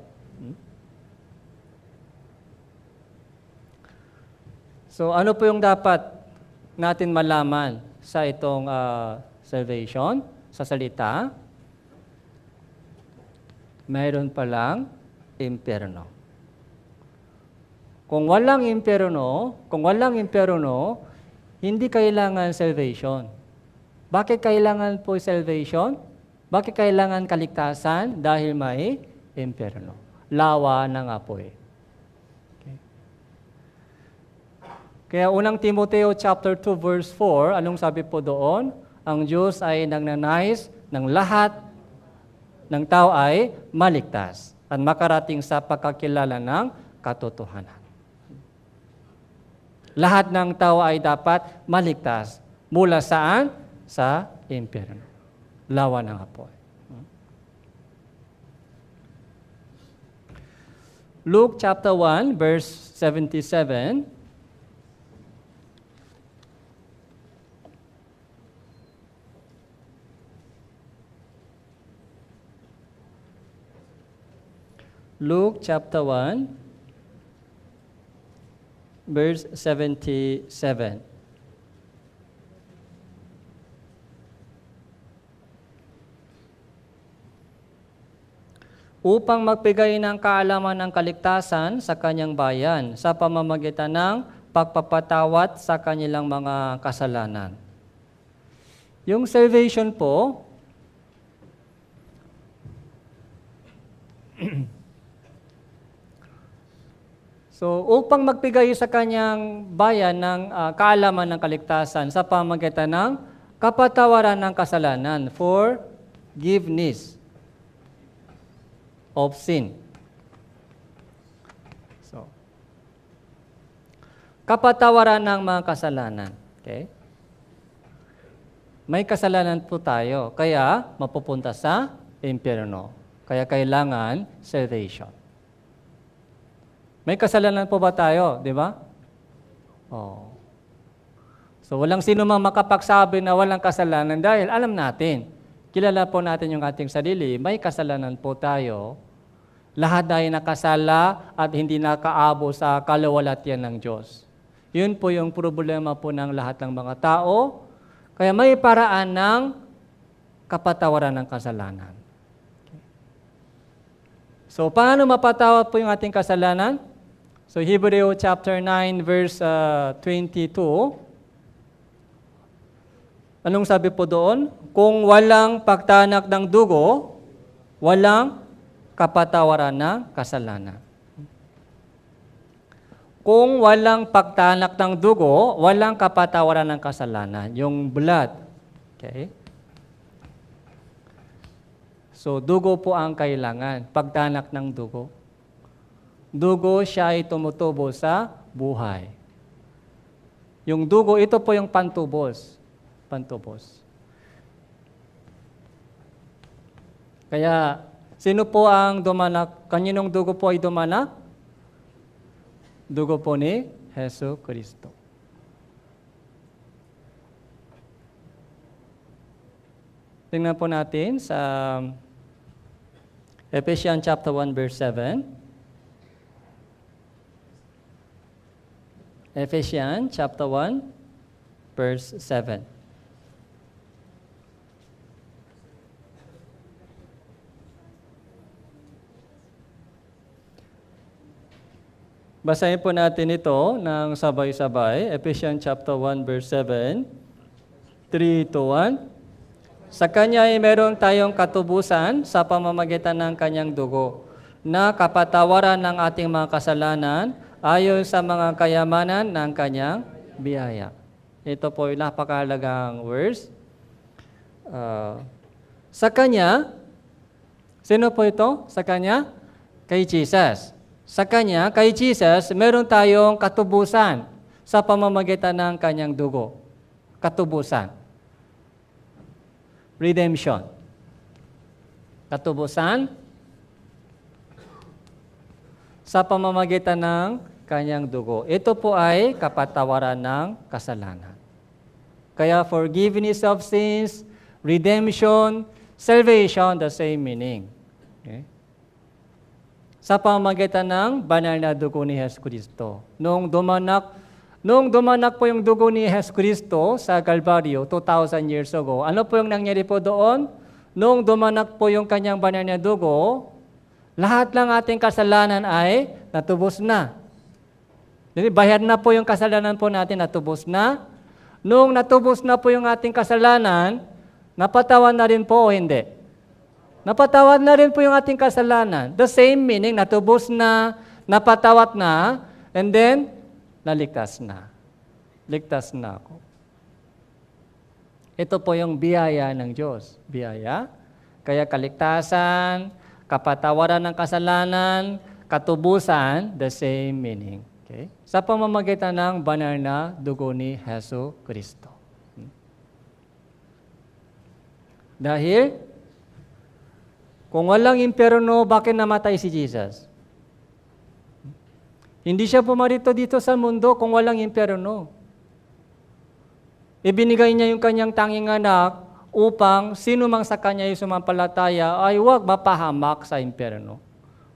So ano po yung dapat natin malaman sa itong salvation, sa salita? Mayroon palang impyerno. Kung walang impyerno, hindi kailangan salvation. Bakit kailangan po salvation? Bakit kailangan kaligtasan? Dahil may impyerno. Lawa na nga po eh. Okay. Kaya unang Timoteo chapter 2 verse 4, anong sabi po doon? Ang Diyos ay nagnanais ng lahat ng tao ay maligtas at makarating sa pagkakilala ng katotohanan. Lahat ng tao ay dapat maligtas. Mula saan? Sa impyerno. Lawa ng apoy. Luke chapter 1, verse 77. Luke chapter 1, verse 77. Upang magbigay ng kaalaman ng kaligtasan sa kanyang bayan sa pamamagitan ng pagpapatawad sa kanilang mga kasalanan. Yung salvation po, so upang magbigay sa kanyang bayan ng kaalaman ng kaligtasan sa pamamagitan ng kapatawaran ng kasalanan, forgiveness of sin. So, kapatawaran ng mga kasalanan. Okay? May kasalanan po tayo, kaya mapupunta sa impyerno. Kaya kailangan salvation. May kasalanan po ba tayo, di ba? Oh. So, walang sino mang makapagsabi na walang kasalanan dahil alam natin, kilala po natin yung ating sarili, may kasalanan po tayo. Lahat ay nakasala at hindi nakaabo sa kaluwalhatian ng Diyos. Yun po yung problema po ng lahat ng mga tao. Kaya may paraan ng kapatawaran ng kasalanan. So, paano mapatawad po yung ating kasalanan? So, Hebrew chapter 9, verse 22. Anong sabi po doon? Kung walang pagtanak ng dugo, walang kapatawaran ng kasalanan. Kung walang pagtanak ng dugo, walang kapatawaran ng kasalanan. Yung blood. Okay? So, dugo po ang kailangan. Pagtanak ng dugo. Dugo, siya ay tumutubo sa buhay. Yung dugo, ito po yung pantubos. Pantubos. Kaya, sino po ang dumanak? Kaninong dugo po ay dumanak? Dugo po ni Hesus Kristo. Tingnan po natin sa Ephesians chapter 1, verse 7. Ephesians chapter 1, verse 7. Basahin po natin ito ng sabay-sabay. Ephesians chapter 1, verse 7. 3, 2, 1. Sa Kanya ay meron tayong katubusan sa pamamagitan ng Kanyang dugo, na kapatawaran ng ating mga kasalanan ayon sa mga kayamanan ng Kanyang biyaya. Ito po yung napakahalagang verse. Sa Kanya, sino po ito? Sa Kanya? Kay Jesus. Sa Kanya, kay Jesus, meron tayong katubusan sa pamamagitan ng Kanyang dugo. Katubusan. Redemption. Katubusan sa pamamagitan ng Kanyang dugo. Ito po ay kapatawaran ng kasalanan. Kaya forgiveness of sins, redemption, salvation, the same meaning. Okay? Sa pamamagitan ng banal na dugo ni Hesus Kristo. Nung dumanak po yung dugo ni Hesus Kristo sa Calvario 2,000 years ago, ano po yung nangyari po doon? Nung dumanak po yung kanyang banal na dugo, lahat ng ating kasalanan ay natubos na. Bayad na po yung kasalanan po natin, natubos na. Nung natubos na po yung ating kasalanan, napatawan na rin po o hindi? Napatawad na rin po yung ating kasalanan. The same meaning, natubos na, napatawad na, and then, naligtas na. Ligtas na ako. Ito po yung biyaya ng Diyos. Biyaya. Kaya kaligtasan, kapatawaran ng kasalanan, katubusan, the same meaning. Okay? Sa pamamagitan ng banal na dugo ni Hesus Kristo. Dahil, kung walang impyerno, bakit namatay si Jesus? Hindi siya pumarito dito sa mundo kung walang impyerno. Ibinigay niya yung kanyang tanging anak upang sino mang sa kanya yung sumampalataya ay huwag mapahamak sa impyerno,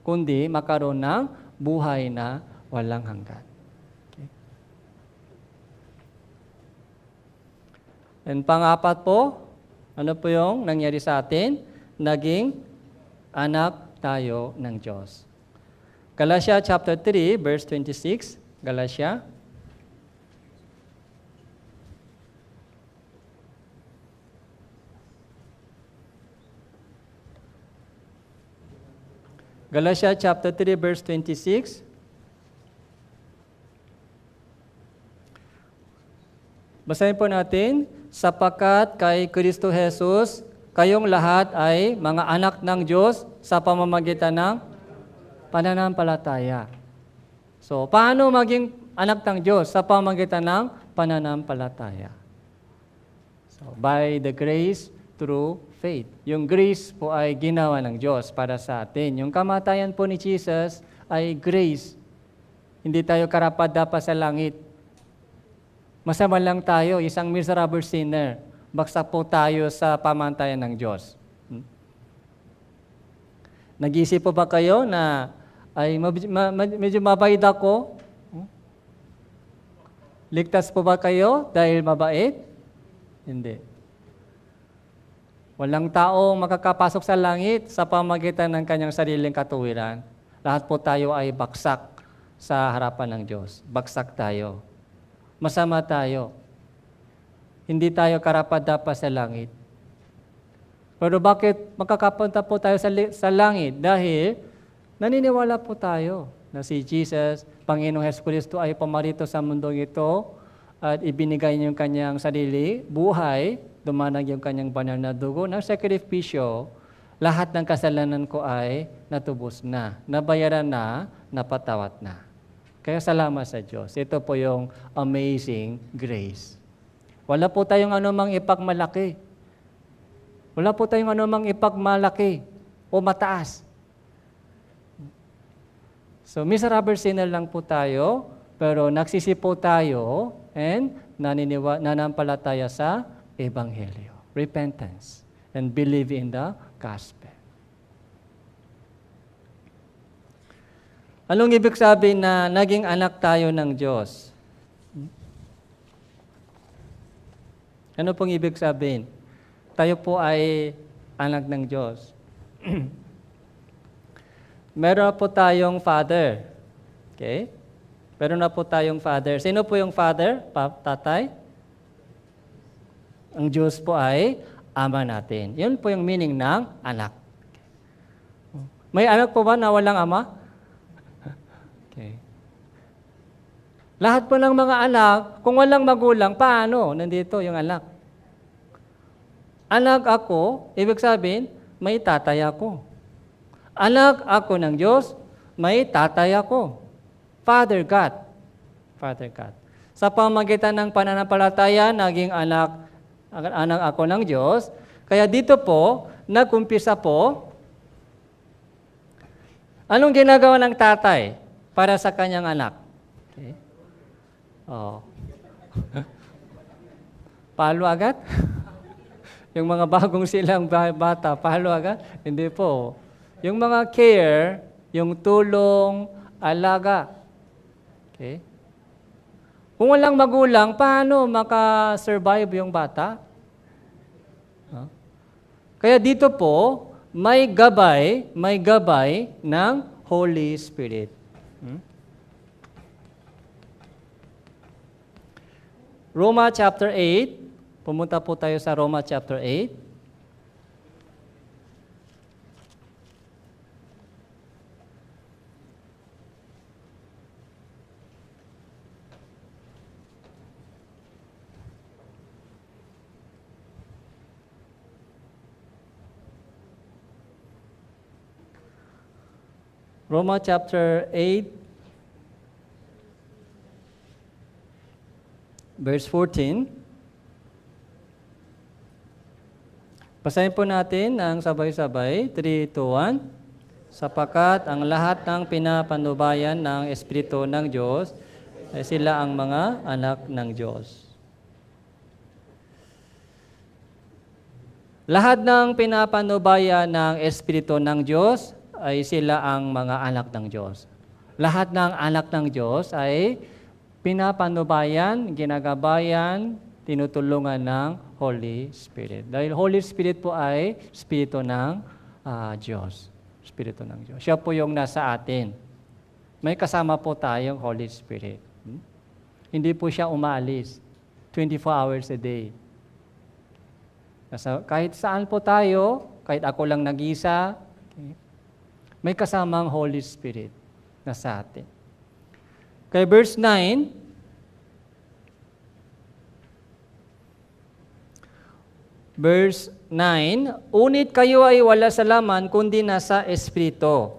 kundi makaroon ng buhay na walang hanggan. Okay. And pang-apat po, ano po yung nangyari sa atin? Naging anak tayo ng Diyos. Galatia chapter 3, verse 26. Galatia. Galatia chapter 3, verse 26. Basahin po natin, sapagkat kay Kristo Jesus, kayong lahat ay mga anak ng Diyos sa pamamagitan ng pananampalataya. So, paano maging anak ng Diyos? Sa pamamagitan ng pananampalataya. So, by the grace through faith. Yung grace po ay ginawa ng Diyos para sa atin. Yung kamatayan po ni Jesus ay grace. Hindi tayo karapat-dapat sa langit. Masama lang tayo, isang miserable sinner. Baksak po tayo sa pamantayan ng Diyos. Nag-iisip po ba kayo na ay medyo mabait ako? Ligtas po ba kayo dahil mabait? Hindi. Walang taong makakapasok sa langit sa pamamagitan ng kanyang sariling katuwiran. Lahat po tayo ay baksak sa harapan ng Diyos. Baksak tayo. Masama tayo. Hindi tayo karapat-dapat sa langit. Pero bakit makakapunta po tayo sa langit? Dahil naniniwala po tayo na si Jesus, Panginoong Hesus Kristo ay pumarito sa mundong ito at ibinigay niya yung kanyang sarili, buhay, dumanag yung kanyang banal na dugo ng sakripisyo, lahat ng kasalanan ko ay natubos na, nabayaran na, napatawad na. Kaya salamat sa Diyos. Ito po yung amazing grace. Wala po tayong anumang ipagmalaki. Wala po tayong anumang ipagmalaki o mataas. So, miserable sinner lang po tayo, pero nagsisi po tayo and nanampalataya sa Ebanghelyo. Repentance and believe in the gospel. Anong ibig sabihin na naging anak tayo ng Diyos? Ano pong ibig sabihin? Tayo po ay anak ng Diyos. Meron po tayong father. Okay? Meron na po tayong father. Sino po yung father? Tatay? Ang Diyos po ay ama natin. Yun po yung meaning ng anak. May anak po ba na walang ama? Okay. Lahat po ng mga anak, kung walang magulang, paano? Nandito yung anak. Anak ako, ibig sabihin, may tatay ako. Anak ako ng Diyos, may tatay ako. Father God. Father God. Sa pamagitan ng pananampalataya, naging anak ako ng Diyos. Kaya dito po, nag-umpisa po, anong ginagawa ng tatay para sa kanyang anak? Okay. Oh. Palo agad? Yung mga bagong silang bata, palo agad? Hindi po. Yung mga care, yung tulong, alaga. Okay? Kung walang magulang, paano makasurvive yung bata? Huh? Kaya dito po, may gabay ng Holy Spirit. Roma chapter 8. Pumunta po tayo sa Roma chapter 8. Roma chapter 8, verse 14. Basahin po natin ang sabay-sabay. 3, 2, 1. Sapagkat ang lahat ng pinapanubayan ng Espiritu ng Diyos ay sila ang mga anak ng Diyos. Lahat ng pinapanubayan ng Espiritu ng Diyos ay sila ang mga anak ng Diyos. Lahat ng anak ng Diyos ay pinapanubayan, ginagabayan, tinutulungan ng Holy Spirit. Dahil Holy Spirit po ay Espiritu ng Diyos. Espiritu ng Diyos. Siya po yung nasa atin. May kasama po tayong Holy Spirit. Hindi po siya umaalis 24 hours a day. Kahit saan po tayo, kahit ako lang nag-isa, okay, may kasamang Holy Spirit na sa atin. Kaya verse 9, Unit kayo ay wala sa laman, kundi nasa Espiritu.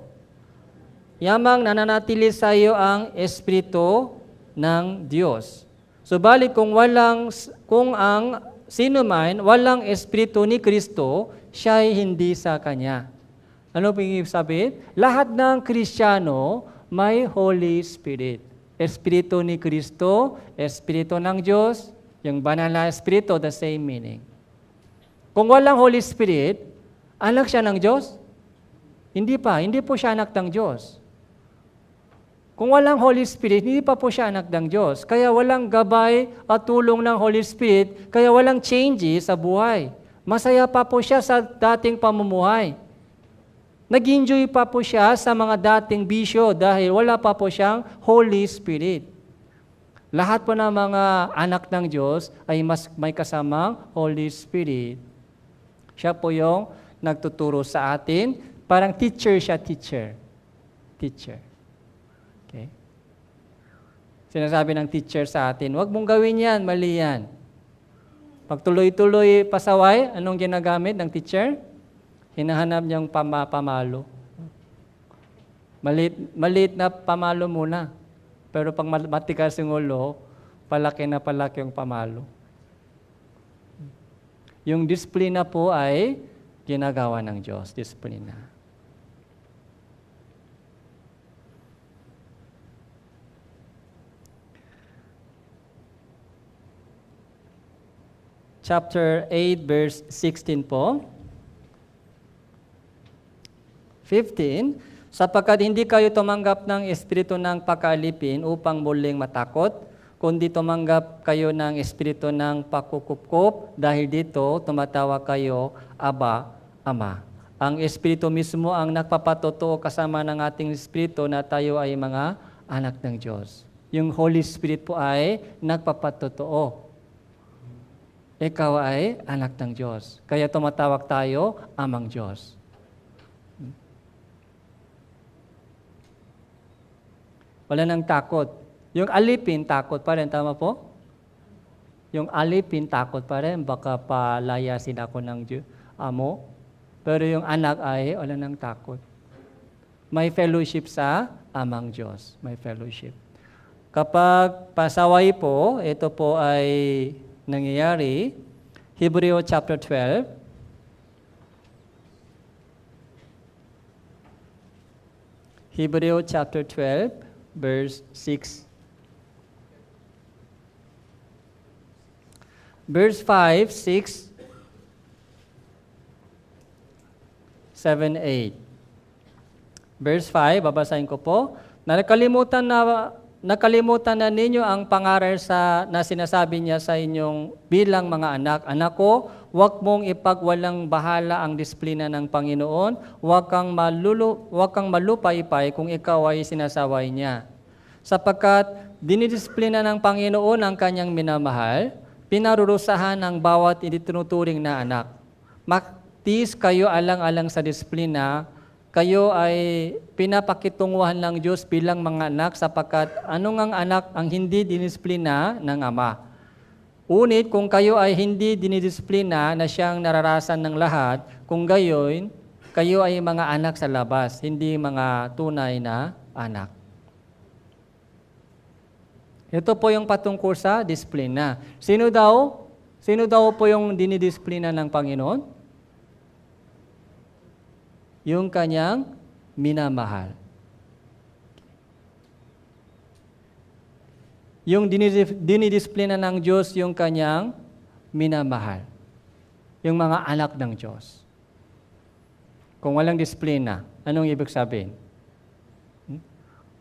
Yamang nananatili sa iyo ang Espiritu ng Diyos. Subalit kung ang sino man walang Espiritu ni Kristo, siya ay hindi sa Kanya. Ano po yung sabihin? Lahat ng Kristiyano may Holy Spirit. Espiritu ni Kristo, Espiritu ng Diyos, yung banal na Espiritu, the same meaning. Kung walang Holy Spirit, anak siya ng Diyos? Hindi po siya anak ng Diyos. Kung walang Holy Spirit, hindi pa po siya anak ng Diyos. Kaya walang gabay at tulong ng Holy Spirit, kaya walang changes sa buhay. Masaya pa po siya sa dating pamumuhay. Nag-enjoy pa po siya sa mga dating bisyo dahil wala pa po siyang Holy Spirit. Lahat po ng mga anak ng Diyos ay may kasamang Holy Spirit. Siya po yung nagtuturo sa atin. Parang teacher siya, teacher. Okay? Sinasabi ng teacher sa atin, huwag mong gawin yan, mali yan. Pag tuloy-tuloy pasaway, anong ginagamit ng teacher? Hinahanap niyang pamalo. Maliit na pamalo muna. Pero pag matigas yung ulo, palaki na palaki yung pamalo. Yung disiplina po ay ginagawa ng Diyos. Disiplina. Chapter 8, verse 16 po. 15, Sapagkat hindi kayo tumanggap ng espiritu ng pagkaalipin upang muling matakot, kundi tumanggap kayo ng espiritu ng pakukupkop dahil dito tumatawag kayo, Aba, Ama. Ang espiritu mismo ang nagpapatotoo kasama ng ating espiritu na tayo ay mga anak ng Diyos. Yung Holy Spirit po ay nagpapatotoo. Ikaw ay anak ng Diyos. Kaya tumatawag tayo, Amang Diyos. Wala nang takot. Yung alipin, takot pa rin. Tama po? Yung alipin, takot pa rin. Baka palayasin ako ng amo. Pero yung anak ay wala nang takot. May fellowship sa Amang Diyos. May fellowship. Kapag pasaway po, ito po ay nangyayari. Hebreo chapter 12. Hebreo chapter 12. Verse 6. Verse 5, 6, 7, 8. Verse 5, babasahin ko po. Nakalimutan na ninyo ang pangaral na sinasabi niya sa inyong bilang mga anak. Anak ko, huwag mong ipagwalang bahala ang disiplina ng Panginoon. Huwag kang malupaypay kung ikaw ay sinasaway niya. Sapagkat dinidisiplina ng Panginoon ang kanyang minamahal, pinarurusahan ang bawat itinuturing na anak. Magtiis kayo alang-alang sa disiplina, kayo ay pinapakitunguhan ng Diyos bilang mga anak sapagkat anong ang anak ang hindi dinisiplina ng Ama. Unit, kung kayo ay hindi dinidisiplina na siyang nararasan ng lahat, kung gayon, kayo ay mga anak sa labas, hindi mga tunay na anak. Ito po yung patungkol sa disiplina. Sino daw po yung dinidisiplina ng Panginoon? Yung kanyang minamahal. Yung dinidisiplina ng Diyos, yung kanyang minamahal. Yung mga anak ng Diyos. Kung walang disiplina, anong ibig sabihin?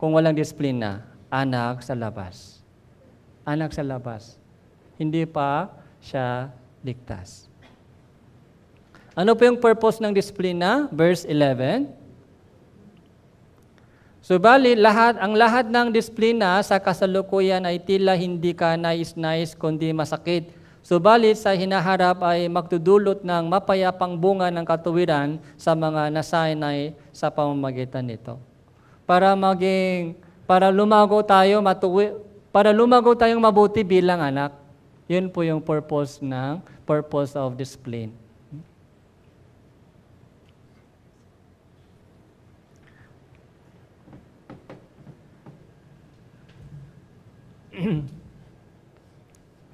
Kung walang disiplina, anak sa labas. Anak sa labas. Hindi pa siya ligtas. Ano po yung purpose ng disiplina? Verse 11. Subalit, ang lahat ng disiplina sa kasalukuyan ay tila hindi ka nais-nais kundi masakit. Subalit sa hinaharap ay magdudulot ng mapayapang bunga ng katuwiran sa mga nasanay sa pamamagitan nito. Para lumago tayong mabuti bilang anak. Yun po yung purpose of discipline.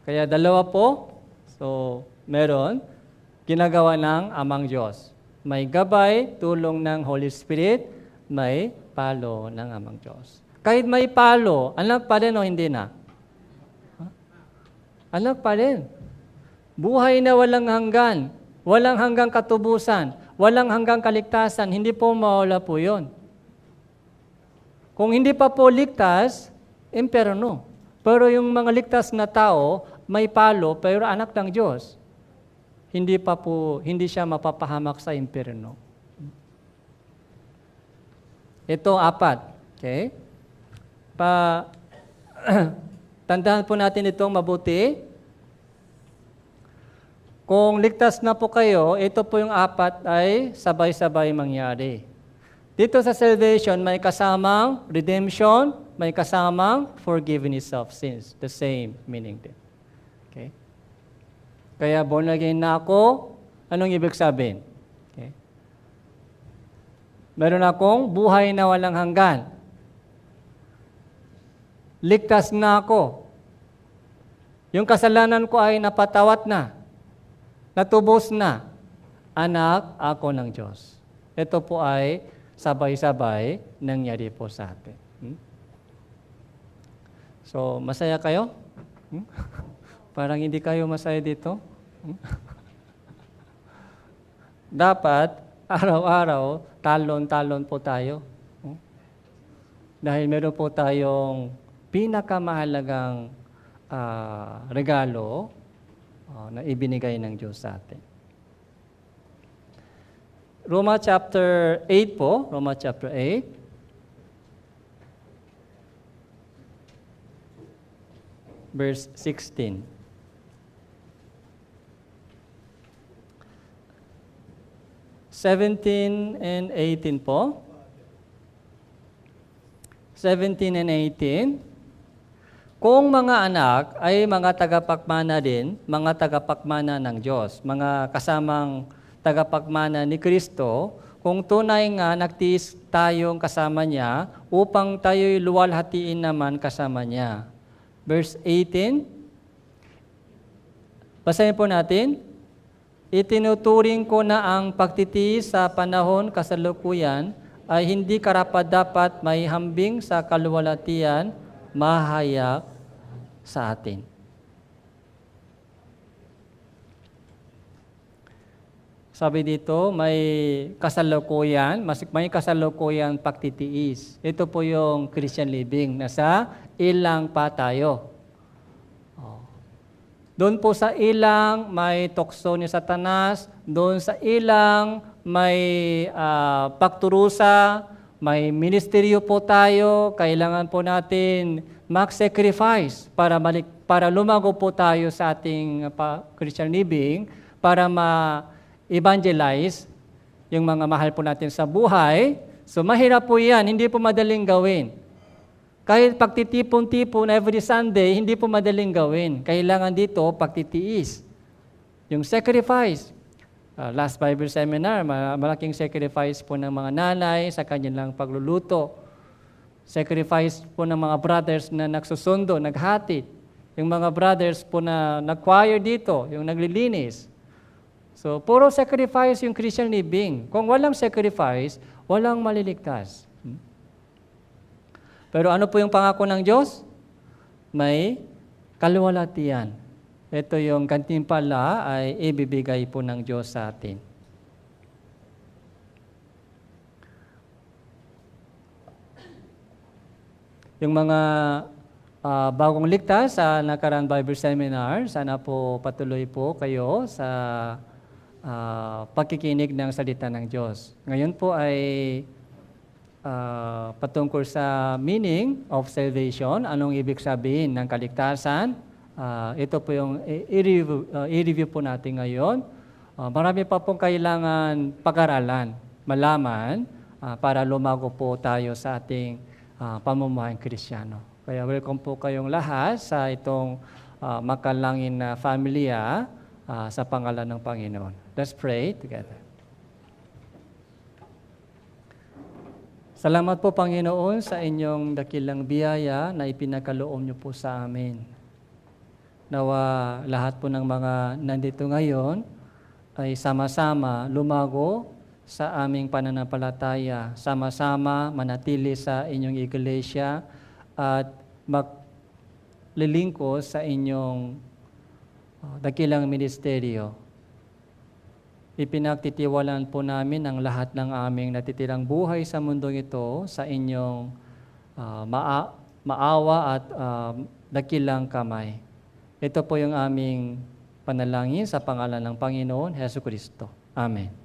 Kaya dalawa po. So, meron ginagawa ng Amang Diyos. May gabay, tulong ng Holy Spirit, may palo ng Amang Diyos. Kahit may palo, anak pa rin o hindi na? Anak pa rin. Buhay na walang hanggang katubusan, walang hanggang kaligtasan, hindi po mawala po yun. Kung hindi pa po ligtas, imperno. Pero yung mga ligtas na tao, may palo, pero anak ng Diyos. Hindi siya mapapahamak sa imperno. Ito, 4. Okay? Tandaan po natin itong mabuti. Kung ligtas na po kayo, ito po yung 4 ay sabay-sabay mangyari. Dito sa salvation, may kasamang redemption, may kasamang forgiveness of sins. The same meaning din. Okay? Kaya born again na ako, anong ibig sabihin? Okay? Meron akong buhay na walang hanggan. Ligtas na ako. Yung kasalanan ko ay napatawat na. Natubos na. Anak ako ng Diyos. Ito po ay sabay-sabay nangyari po sa atin. So, masaya kayo? Parang hindi kayo masaya dito? Dapat, araw-araw, talon-talon po tayo. Dahil meron po tayong pinakamahalagang regalo na ibinigay ng Diyos sa atin. Roma chapter 8 po, Roma chapter 8. Verse 16. (17 and 18 po. 17 and 18. Kung mga anak ay mga tagapagmana din, mga tagapagmana ng Diyos, mga kasamang tagapagmana ni Kristo, kung tunay nga nagtiis tayong kasama niya, upang tayo'y luwalhatiin naman kasama niya. Verse 18. Basahin po natin. Itinuturing ko na ang pagtitiis sa panahon kasalukuyan ay hindi karapat-dapat may hambing sa kaluwalhatian, mahayak sa atin. Sabi dito, may kasalukuyan pagtitiis. Ito po yung Christian living, nasa ilang pa tayo. Doon po sa ilang may tukso ni Satanas, doon sa ilang may pagturusa, may ministeryo po tayo, kailangan po natin mag-sacrifice para lumago po tayo sa ating Christian living, para ma-evangelize yung mga mahal po natin sa buhay. So mahirap po yan, hindi po madaling gawin. Kahit pagtitipon-tipon every Sunday, hindi po madaling gawin. Kailangan dito, pagtitiis. Yung sacrifice. Last Bible Seminar, malaking sacrifice po ng mga nanay sa kanilang pagluluto. Sacrifice po ng mga brothers na nagsusundo, naghatid. Yung mga brothers po na nag-choir dito, yung naglilinis. So, puro sacrifice yung Christian living. Kung walang sacrifice, walang maliligtas. Pero ano po yung pangako ng Diyos? May kaluwalhatian. Ito yung gantimpala ay ibibigay po ng Diyos sa atin. Yung mga bagong ligtas sa nakaraan Bible Seminar, sana po patuloy po kayo sa pagkikinig ng salita ng Diyos. Ngayon po ay patungkol sa meaning of salvation, anong ibig sabihin ng kaligtasan. Ito po yung i-review po natin ngayon. Marami pa pong kailangan pag-aralan, malaman, para lumago po tayo sa ating pamumuhay Kristiyano. Kaya welcome po kayong lahat sa itong makalangin na pamilya sa pangalan ng Panginoon. Let's pray together. Salamat po, Panginoon, sa inyong dakilang biyaya na ipinakaloob niyo po sa amin. Nawa lahat po ng mga nandito ngayon ay sama-sama lumago sa aming pananampalataya, sama-sama manatili sa inyong iglesia at maglilingkod sa inyong dakilang ministeryo. Ipinagtitiwalaan po namin ang lahat ng aming natitirang buhay sa mundong ito sa inyong maawa at dakilang kamay. Ito po yung aming panalangin sa pangalan ng Panginoon Hesus Kristo. Amen.